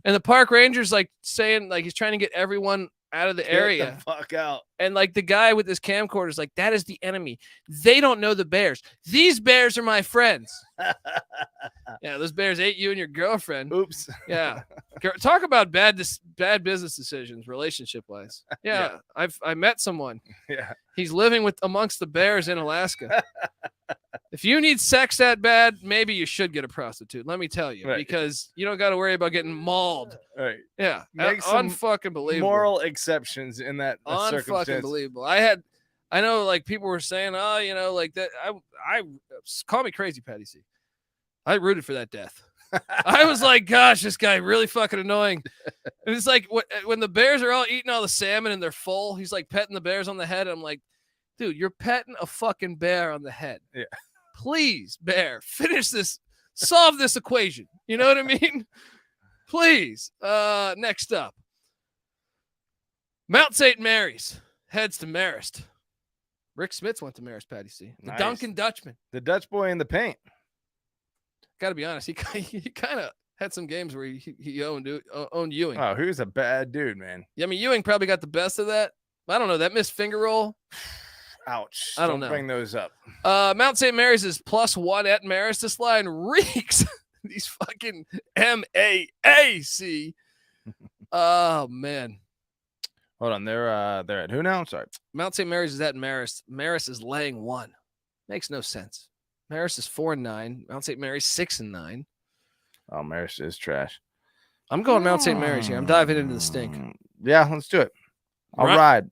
And the park rangers like saying like he's trying to get everyone out of the area. Get the fuck out. And like the guy with his camcorder is like, that is the enemy. They don't know the Bears. These Bears are my friends. Yeah, those Bears ate you and your girlfriend. Oops. Yeah. Talk about bad business decisions, relationship wise. Yeah, I met someone. Yeah. He's living amongst the Bears in Alaska. If you need sex that bad, maybe you should get a prostitute. Let me tell you, right. Because you don't got to worry about getting mauled. Right. Yeah. Make some unfucking believable. Moral exceptions in that circumstance. Unfucking believable. I know like people were saying, oh, you know, like that. I call me crazy, Patty C. I rooted for that death. I was like, gosh, this guy really fucking annoying. And it's like when the Bears are all eating all the salmon and they're full, he's like petting the Bears on the head. And I'm like, dude, you're petting a fucking bear on the head. Yeah. Please, bear, finish this, solve this equation. You know what I mean? Please. Next up. Mount St. Mary's heads to Marist. Rick Smits went to Marist, Patty C. The nice. Duncan Dutchman. The Dutch boy in the paint. Got to be honest, he kind of had some games where he owned Ewing. Oh, he was a bad dude, man. Yeah, I mean, Ewing probably got the best of that. I don't know. That missed finger roll. Ouch. I don't know. Bring those up. Mount St. Mary's is +1 at Marist. This line reeks. These fucking MAAC. Oh, man. Hold on. They're at who now? I'm sorry. Mount St. Mary's is at Marist. Marist is laying 1. Makes no sense. Marist is 4-9. Mount St. Mary's 6-9. Oh, Marist is trash. I'm going Mount St. Mary's here. I'm diving into the stink. Yeah, let's do it. I'll ride.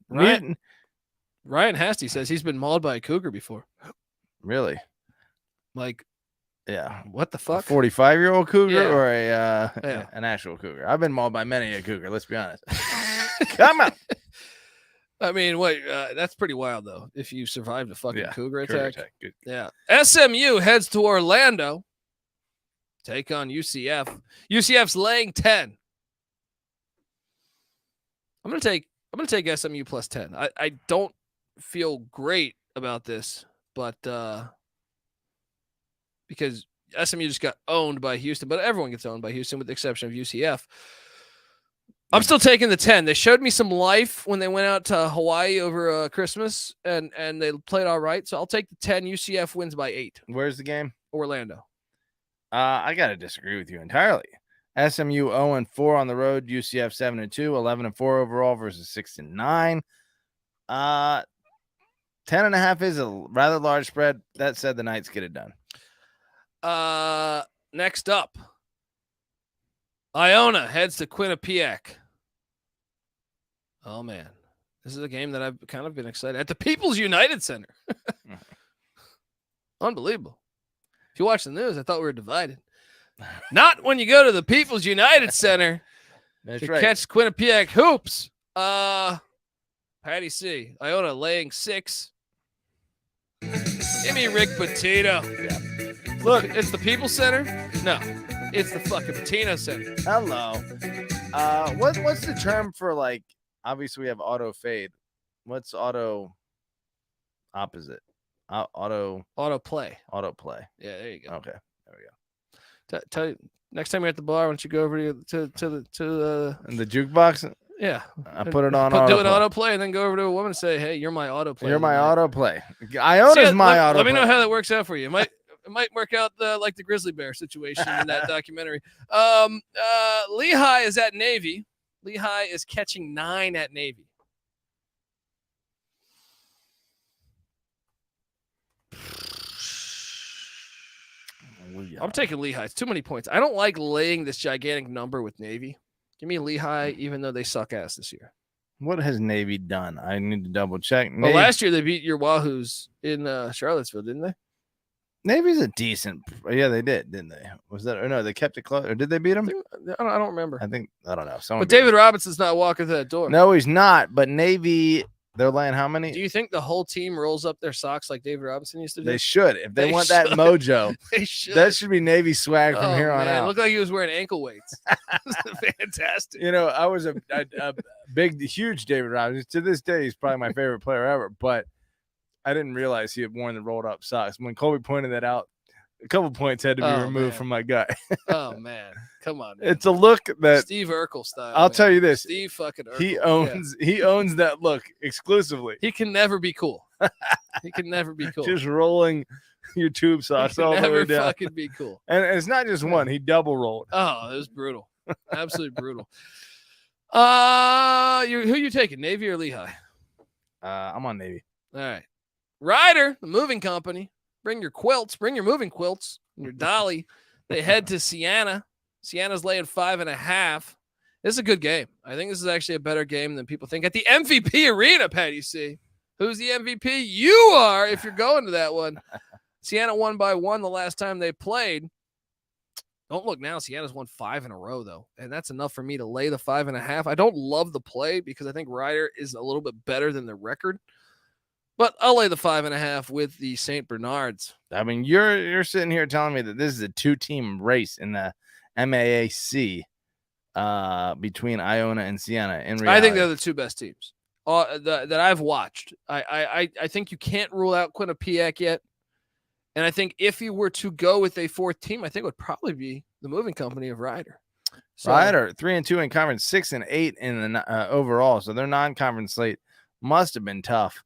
Ryan Hasty says he's been mauled by a cougar before. Really? Like, yeah. What the fuck? A 45-year-old cougar Yeah. or an actual cougar? I've been mauled by many a cougar. Let's be honest. Come on. I mean, wait, that's pretty wild though. If you survived a fucking cougar attack. Good. Yeah. SMU heads to Orlando. Take on UCF. UCF's laying 10. I'm gonna take SMU +10. I don't feel great about this, but because SMU just got owned by Houston, but everyone gets owned by Houston with the exception of UCF. I'm still taking the 10. They showed me some life when they went out to Hawaii over Christmas, and they played all right. So I'll take the 10. UCF wins by 8. Where's the game? Orlando. I got to disagree with you entirely. SMU 0-4 on the road. UCF 7-2, 11-4 overall versus 6-9. 10.5 is a rather large spread. That said, the Knights get it done. Next up, Iona heads to Quinnipiac. Oh, man. This is a game that I've kind of been excited at the People's United Center. Unbelievable. If you watch the news, I thought we were divided. Not when you go to the People's United Center to catch Quinnipiac hoops. Patty C. Iona laying 6. Give me Rick Pitino. Yeah. Look, it's the People's Center? No, it's the fucking Pitino Center. Hello. What's the term for, like, obviously we have auto fade. What's auto opposite? Auto play. Auto play. Yeah, there you go. Okay, there we go. Tell you next time you're at the bar, why don't you go over to the in the jukebox? Yeah, I put it on. Do an auto play, and then go over to a woman and say, "Hey, you're my auto play. You're my auto play. Iona's my auto. Let me know how that works out for you. It might work out like the grizzly bear situation in that documentary. Lehigh is at Navy. Lehigh is catching 9 at Navy. I'm taking Lehigh. It's too many points. I don't like laying this gigantic number with Navy. Give me Lehigh, even though they suck ass this year. What has Navy done? I need to double check. Well, last year they beat your Wahoos in Charlottesville, didn't they? Navy's a decent. Yeah, they did, didn't they? Was that? Or no, they kept it close. Or did they beat them? I don't remember. I don't know. But David Robinson's not walking through that door. No, he's not. But Navy, they're laying how many? Do you think the whole team rolls up their socks like David Robinson used to do? They should. If they want that mojo, they should. That should be Navy swag from here on out. It looked like he was wearing ankle weights. Fantastic. You know, I was a big, huge David Robinson. To this day, he's probably my favorite player ever. But I didn't realize he had worn the rolled up socks. When Colby pointed that out, a couple points had to be removed from my guy. Oh, man. Come on. Man. It's a look that Steve Urkel style. I'll tell you this. Steve fucking Urkel. He owns that look exclusively. He can never be cool. He can never be cool. Just rolling your tube socks all the way down. Never fucking be cool. And it's not just one. He double rolled. Oh, it was brutal. Absolutely brutal. Who you taking, Navy or Lehigh? I'm on Navy. All right. Ryder, the moving company. Bring your quilts. Bring your moving quilts and your dolly. They head to Siena. Siena's laying 5.5. This is a good game. I think this is actually a better game than people think. At the MVP arena, Patty C. Who's the MVP? You are, if you're going to that one. Siena won by 1 the last time they played. Don't look now. Siena's won 5 in a row, though. And that's enough for me to lay the 5.5. I don't love the play because I think Ryder is a little bit better than the record. But I'll lay the 5.5 with the St. Bernards. I mean, you're sitting here telling me that this is a 2-team race in the MAAC between Iona and Siena. In reality, I think they're the 2 best teams that I've watched. I think you can't rule out Quinnipiac yet. And I think if you were to go with a 4th team, I think it would probably be the moving company of Ryder. So, Ryder 3-2 in conference, 6-8 in the overall. So their non-conference slate must have been tough.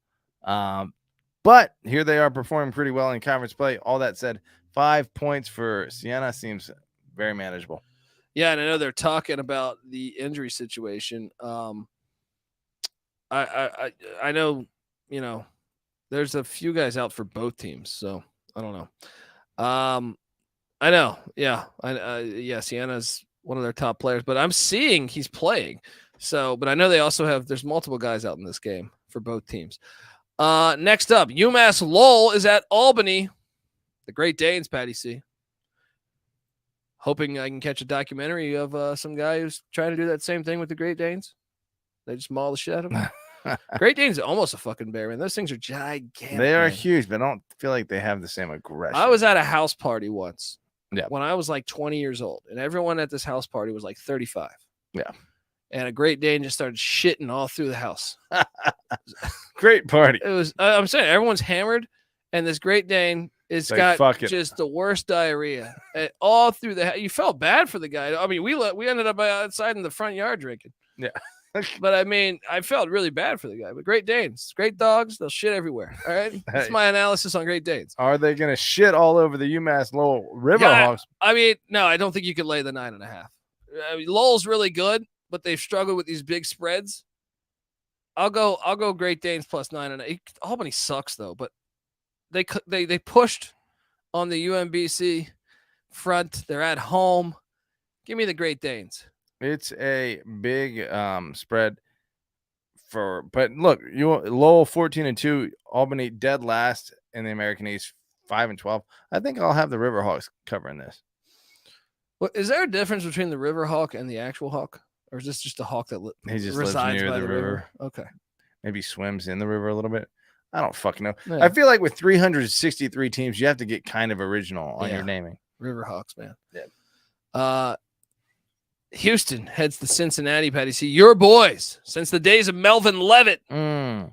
But here they are performing pretty well in conference play. All that said, 5 points for Siena seems very manageable. Yeah, and I know they're talking about the injury situation. I know, there's a few guys out for both teams, so I don't know. I know, yeah, Siena's one of their top players, but I'm seeing he's playing. So, but I know they also there's multiple guys out in this game for both teams. Next up, UMass Lowell is at Albany. The Great Danes, Patty C. Hoping I can catch a documentary of some guy who's trying to do that same thing with the Great Danes. They just maul the shit out of them. Great Danes are almost a fucking bear, man. Those things are gigantic. They are huge, but I don't feel like they have the same aggression. I was at a house party once. Yeah. When I was like 20 years old, and everyone at this house party was like 35. Yeah. And a Great Dane just started shitting all through the house. Great party. It was. I'm saying everyone's hammered, and this Great Dane is got just the worst diarrhea all through the. You felt bad for the guy. I mean, we ended up outside in the front yard drinking. Yeah. But I mean, I felt really bad for the guy. But Great Danes, great dogs, they'll shit everywhere. All right, that's my analysis on Great Danes. Are they going to shit all over the UMass Lowell Riverhawks? I mean, no, I don't think you could lay the 9.5. I mean, Lowell's really good, but they've struggled with these big spreads. I'll go Great Danes plus 9.5. Albany sucks though, but they pushed on the UMBC front. They're at home. Give me the Great Danes. It's a big spread. But look, Lowell 14-2, Albany dead last in the American East 5-12. I think I'll have the Riverhawks covering this. Well, is there a difference between the Riverhawk and the actual hawk, or is this just a hawk that he just resides lives near by the river? Okay, maybe swims in the river a little bit. I don't fucking know. Yeah. I feel like with 363 teams, you have to get kind of original on your naming. Riverhawks, man. Yeah. Houston heads to Cincinnati, Patty C. Your boys since the days of Melvin Levitt and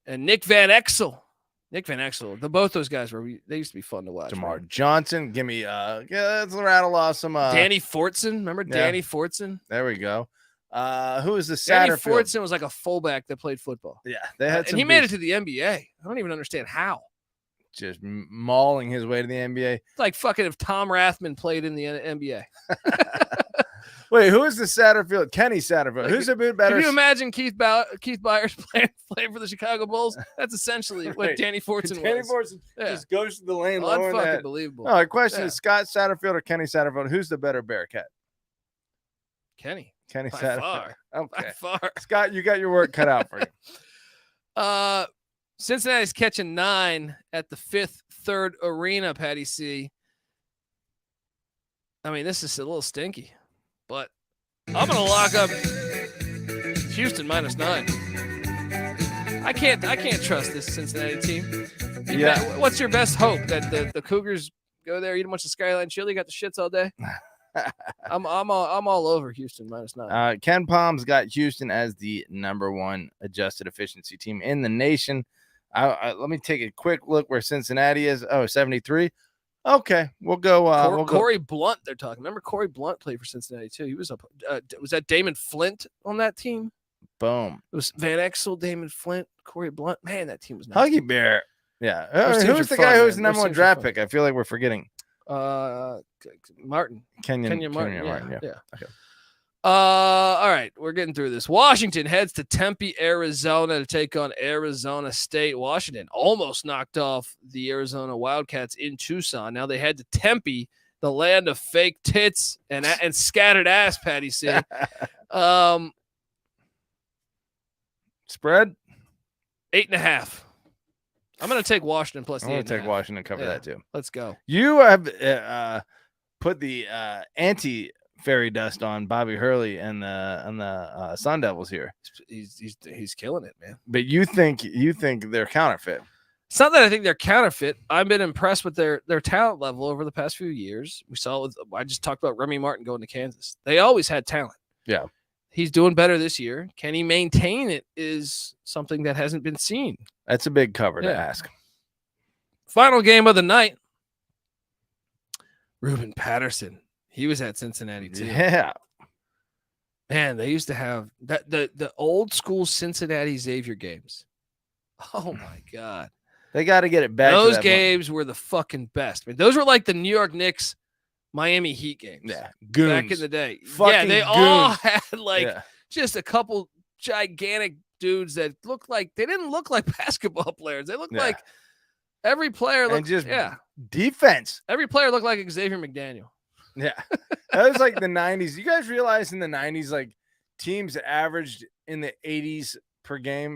Nick Van Exel. Both those guys they used to be fun to watch. Jamar Johnson, give me let's rattle off some Danny Fortson. Remember Danny Fortson? There we go. Who is the Danny Satterfield? Fortson was like a fullback that played football. Yeah, they had and he made it to the NBA. I don't even understand how. Just mauling his way to the NBA. It's like fucking if Tom Rathman played in the NBA. Wait, who is the Satterfield? Kenny Satterfield. Like, who's a bit better? Can you imagine Keith Byers playing for the Chicago Bulls? That's essentially what Danny Fortson was. Danny Fortson just goes to the lane. Unfucking believable. No, the question is Scott Satterfield or Kenny Satterfield. Who's the better Bearcat? Kenny By Satterfield. Far. Okay. By far. Scott, you got your work cut out for you. Cincinnati's catching 9 at the 5th Third Arena, Patty C. I mean, this is a little stinky, but I'm going to lock up Houston -9. I can't trust this Cincinnati team. What's your best hope that the Cougars go there, eat a bunch of Skyline chili, got the shits all day? I'm all over Houston -9. Ken Palm's got Houston as the #1 adjusted efficiency team in the nation. Let me take a quick look where Cincinnati is. 73. Okay, we'll go. Corey Blunt, they're talking. Remember Corey Blunt played for Cincinnati too. He was up. Was that Damon Flint on that team? Boom. It was Van Exel, Damon Flint, Corey Blunt. Man, that team was nice. Huggy Bear. Yeah. Who's the guy who's the #1 draft pick? I feel like we're forgetting. Martin. Kenyon Martin. Yeah. Okay. All right, we're getting through this. Washington heads to Tempe, Arizona to take on Arizona State. Washington almost knocked off the Arizona Wildcats in Tucson. Now they head to Tempe, the land of fake tits and scattered ass, Patty C. Spread 8.5. I'm going to take Washington plus the 8.5. I'm going to take Washington cover that too. Let's go. You have put the anti-fairy dust on Bobby Hurley and the Sun Devils here. He's killing it, man. But you think they're counterfeit. It's not that I think they're counterfeit. I've been impressed with their talent level over the past few years. We saw I just talked about Remy Martin going to Kansas. They always had talent. Yeah. He's doing better this year. Can he maintain it is something that hasn't been seen. That's a big cover to ask. Final game of the night. Ruben Patterson. He was at Cincinnati too. Yeah. Man, they used to have that the old school Cincinnati Xavier games. Oh my God. They got to get it back. Those games were the fucking best. I mean, those were like the New York Knicks Miami Heat games. Yeah. Goons. Back in the day. Fucking they goons. all had just a couple gigantic dudes that looked like they didn't look like basketball players. They looked like every player looked defense. Every player looked like Xavier McDaniel. Yeah. That was like the 90s. You guys realize in the 90s, like teams averaged in the 80s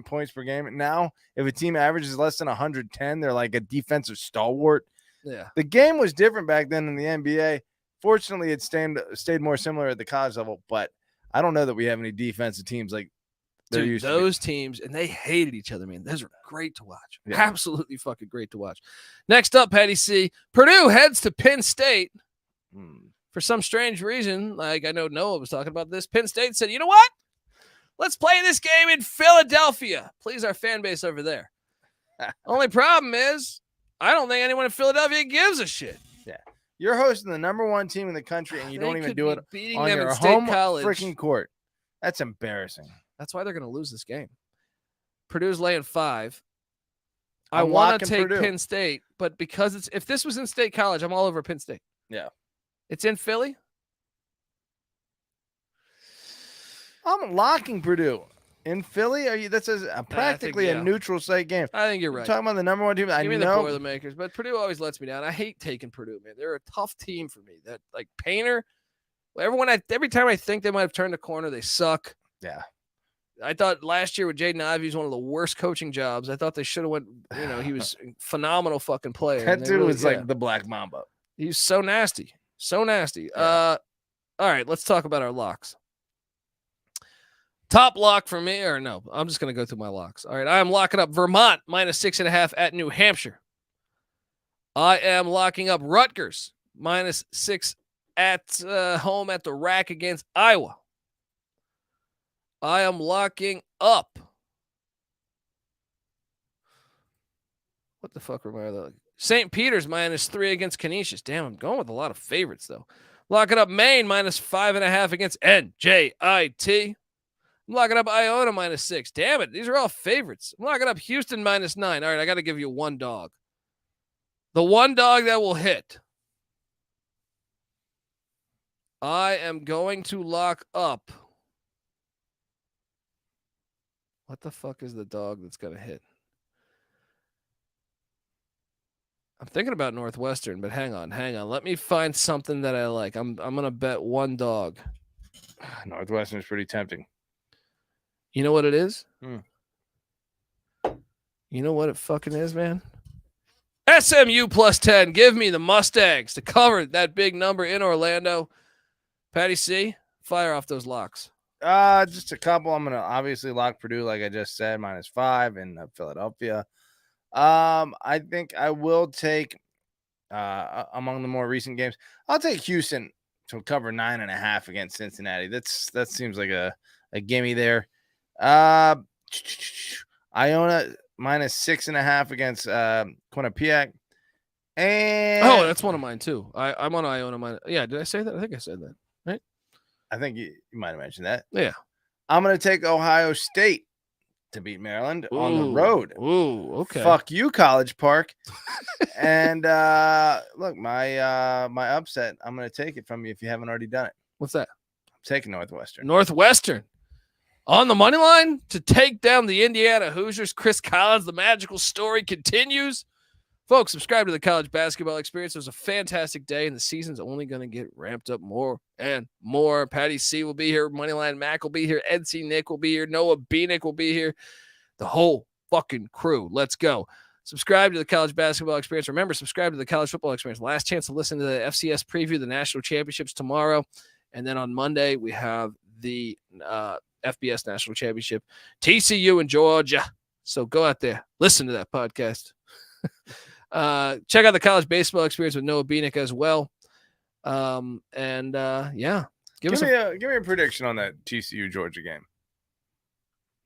points per game. Now, if a team averages less than 110, they're like a defensive stalwart. Yeah. The game was different back then in the NBA. Fortunately, it stayed more similar at the college level, but I don't know that we have any defensive teams like those teams, and they hated each other, man. Those were great to watch. Yeah. Absolutely fucking great to watch. Next up, Patty C. Purdue heads to Penn State. For some strange reason, like I know Noah was talking about this, Penn State said, you know what? Let's play this game in Philadelphia. Please our fan base over there. Only problem is, I don't think anyone in Philadelphia gives a shit. Yeah. You're hosting the #1 team in the country, and you don't even do it on them your in State home College. freaking court. That's embarrassing. That's why they're going to lose this game. Purdue's laying 5. I want to take Penn State, but because if this was in State College, I'm all over Penn State. Yeah. It's in Philly. I'm locking Purdue in Philly. That's practically a neutral site game. I think you're right. We're talking about the #1 team. Give me the Boilermakers, but Purdue always lets me down. I hate taking Purdue, man. They're a tough team for me. That like Painter. Every time I think they might have turned the corner, they suck. Yeah. I thought last year with Jaden Ivey was one of the worst coaching jobs. I thought they should have went, he was a phenomenal fucking player. That dude was like the Black Mamba. He's so nasty. So nasty. Yeah. All right, let's talk about our locks. Top lock for me, or no, I'm just going to go through my locks. All right, I am locking up Vermont -6.5 at New Hampshire. I am locking up Rutgers -6 at home at the Rack against Iowa. I am locking up. What the fuck am I? St. Peter's -3 against Canisius. Damn, I'm going with a lot of favorites, though. Locking up Maine -5.5 against NJIT. I'm locking up Iona -6. Damn it. These are all favorites. I'm locking up Houston -9. All right, I got to give you one dog. The one dog that will hit. I am going to lock up. What the fuck is the dog that's going to hit? I'm thinking about Northwestern, but hang on. Let me find something that I like. I'm going to bet one dog. Northwestern is pretty tempting. You know what it is? You know what it fucking is, man? SMU +10. Give me the Mustangs to cover that big number in Orlando. Patty C, fire off those locks. Just a couple. I'm going to obviously lock Purdue, like I just said, -5 in Philadelphia. I think I will take, among the more recent games, I'll take Houston to cover 9.5 against Cincinnati. That seems like a gimme there. Iona -6.5 against Quinnipiac. And that's one of mine too. I'm on Iona Yeah, did I say that? I think I said that. Right? I think you might have mentioned that. Yeah. I'm going to take Ohio State to beat Maryland on the road. Ooh, okay. Fuck you, College Park. And look, my upset, I'm going to take it from you if you haven't already done it. What's that? I'm taking Northwestern. On the money line to take down the Indiana Hoosiers. Chris Collins, the magical story continues. Folks, subscribe to the College Basketball Experience. It was a fantastic day, and the season's only going to get ramped up more and more. Patty C will be here. Moneyline Mac will be here. NC Nick will be here. Noah Beanick will be here. The whole fucking crew. Let's go. Subscribe to the College Basketball Experience. Remember, subscribe to the College Football Experience. Last chance to listen to the FCS preview, the National Championships tomorrow. And then on Monday, we have the FBS National Championship, TCU in Georgia. So go out there, listen to that podcast. Check out the College Baseball Experience with Noah Beanick as well. Yeah, give me a prediction on that TCU Georgia game.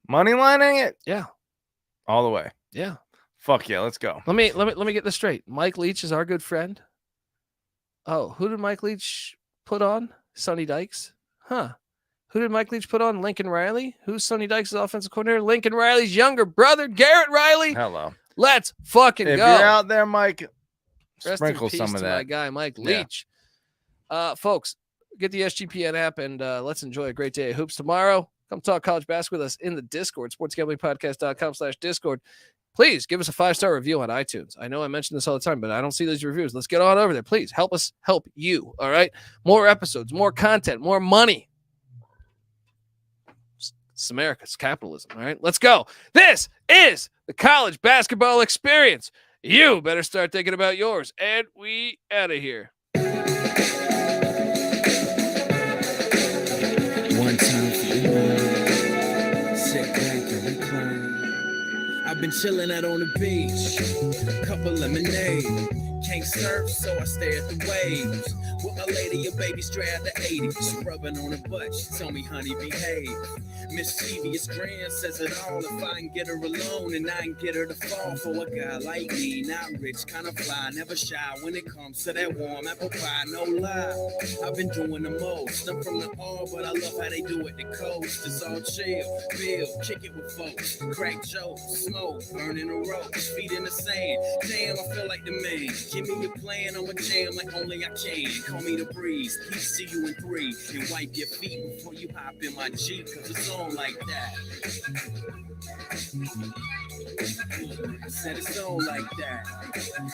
Money lining it, yeah, all the way, yeah. Fuck yeah, let's go. Let me get this straight. Mike Leach is our good friend. Oh, who did Mike Leach put on? Sonny Dykes, huh? Who did Mike Leach put on? Lincoln Riley. Who's Sonny Dykes' offensive coordinator? Lincoln Riley's younger brother, Garrett Riley. Hello. Let's fucking if go. If you're out there, Mike, Rest sprinkle in peace some of to that. My guy, Mike Leach. Yeah. Folks, get the SGPN app and let's enjoy a great day of hoops tomorrow. Come talk college basketball with us in the Discord, sportsgamblingpodcast.com/Discord. Please give us a 5-star review on iTunes. I know I mention this all the time, but I don't see these reviews. Let's get on over there. Please help us help you. All right. More episodes, more content, more money. It's America's capitalism. All right. Let's go. This is the College Basketball Experience. You better start thinking about yours. And we out of here. One time for you. Sit back and recline. I've been chilling out on the beach. Couple lemonade. Can't surf, so I stare at the waves. With my lady, a baby straight out the 80s. Rubbing on her butt, she told me, honey, behave. Mischievous grin says it all. If I can get her alone and I can get her to fall for a guy like me. Not rich, kind of fly, never shy when it comes to that warm apple pie, no lie. I've been doing the most. I'm from the R, but I love how they do it the coast. It's all chill, build, kick it with folks. Crack jokes, smoke, burning the ropes, feet in the sand. Damn, I feel like the man. Give me a plan, I'ma jam like only I can. Call me the breeze, peace to you in 3. And wipe your feet before you hop in my Jeep, cause it's on like that. I said it's on like that.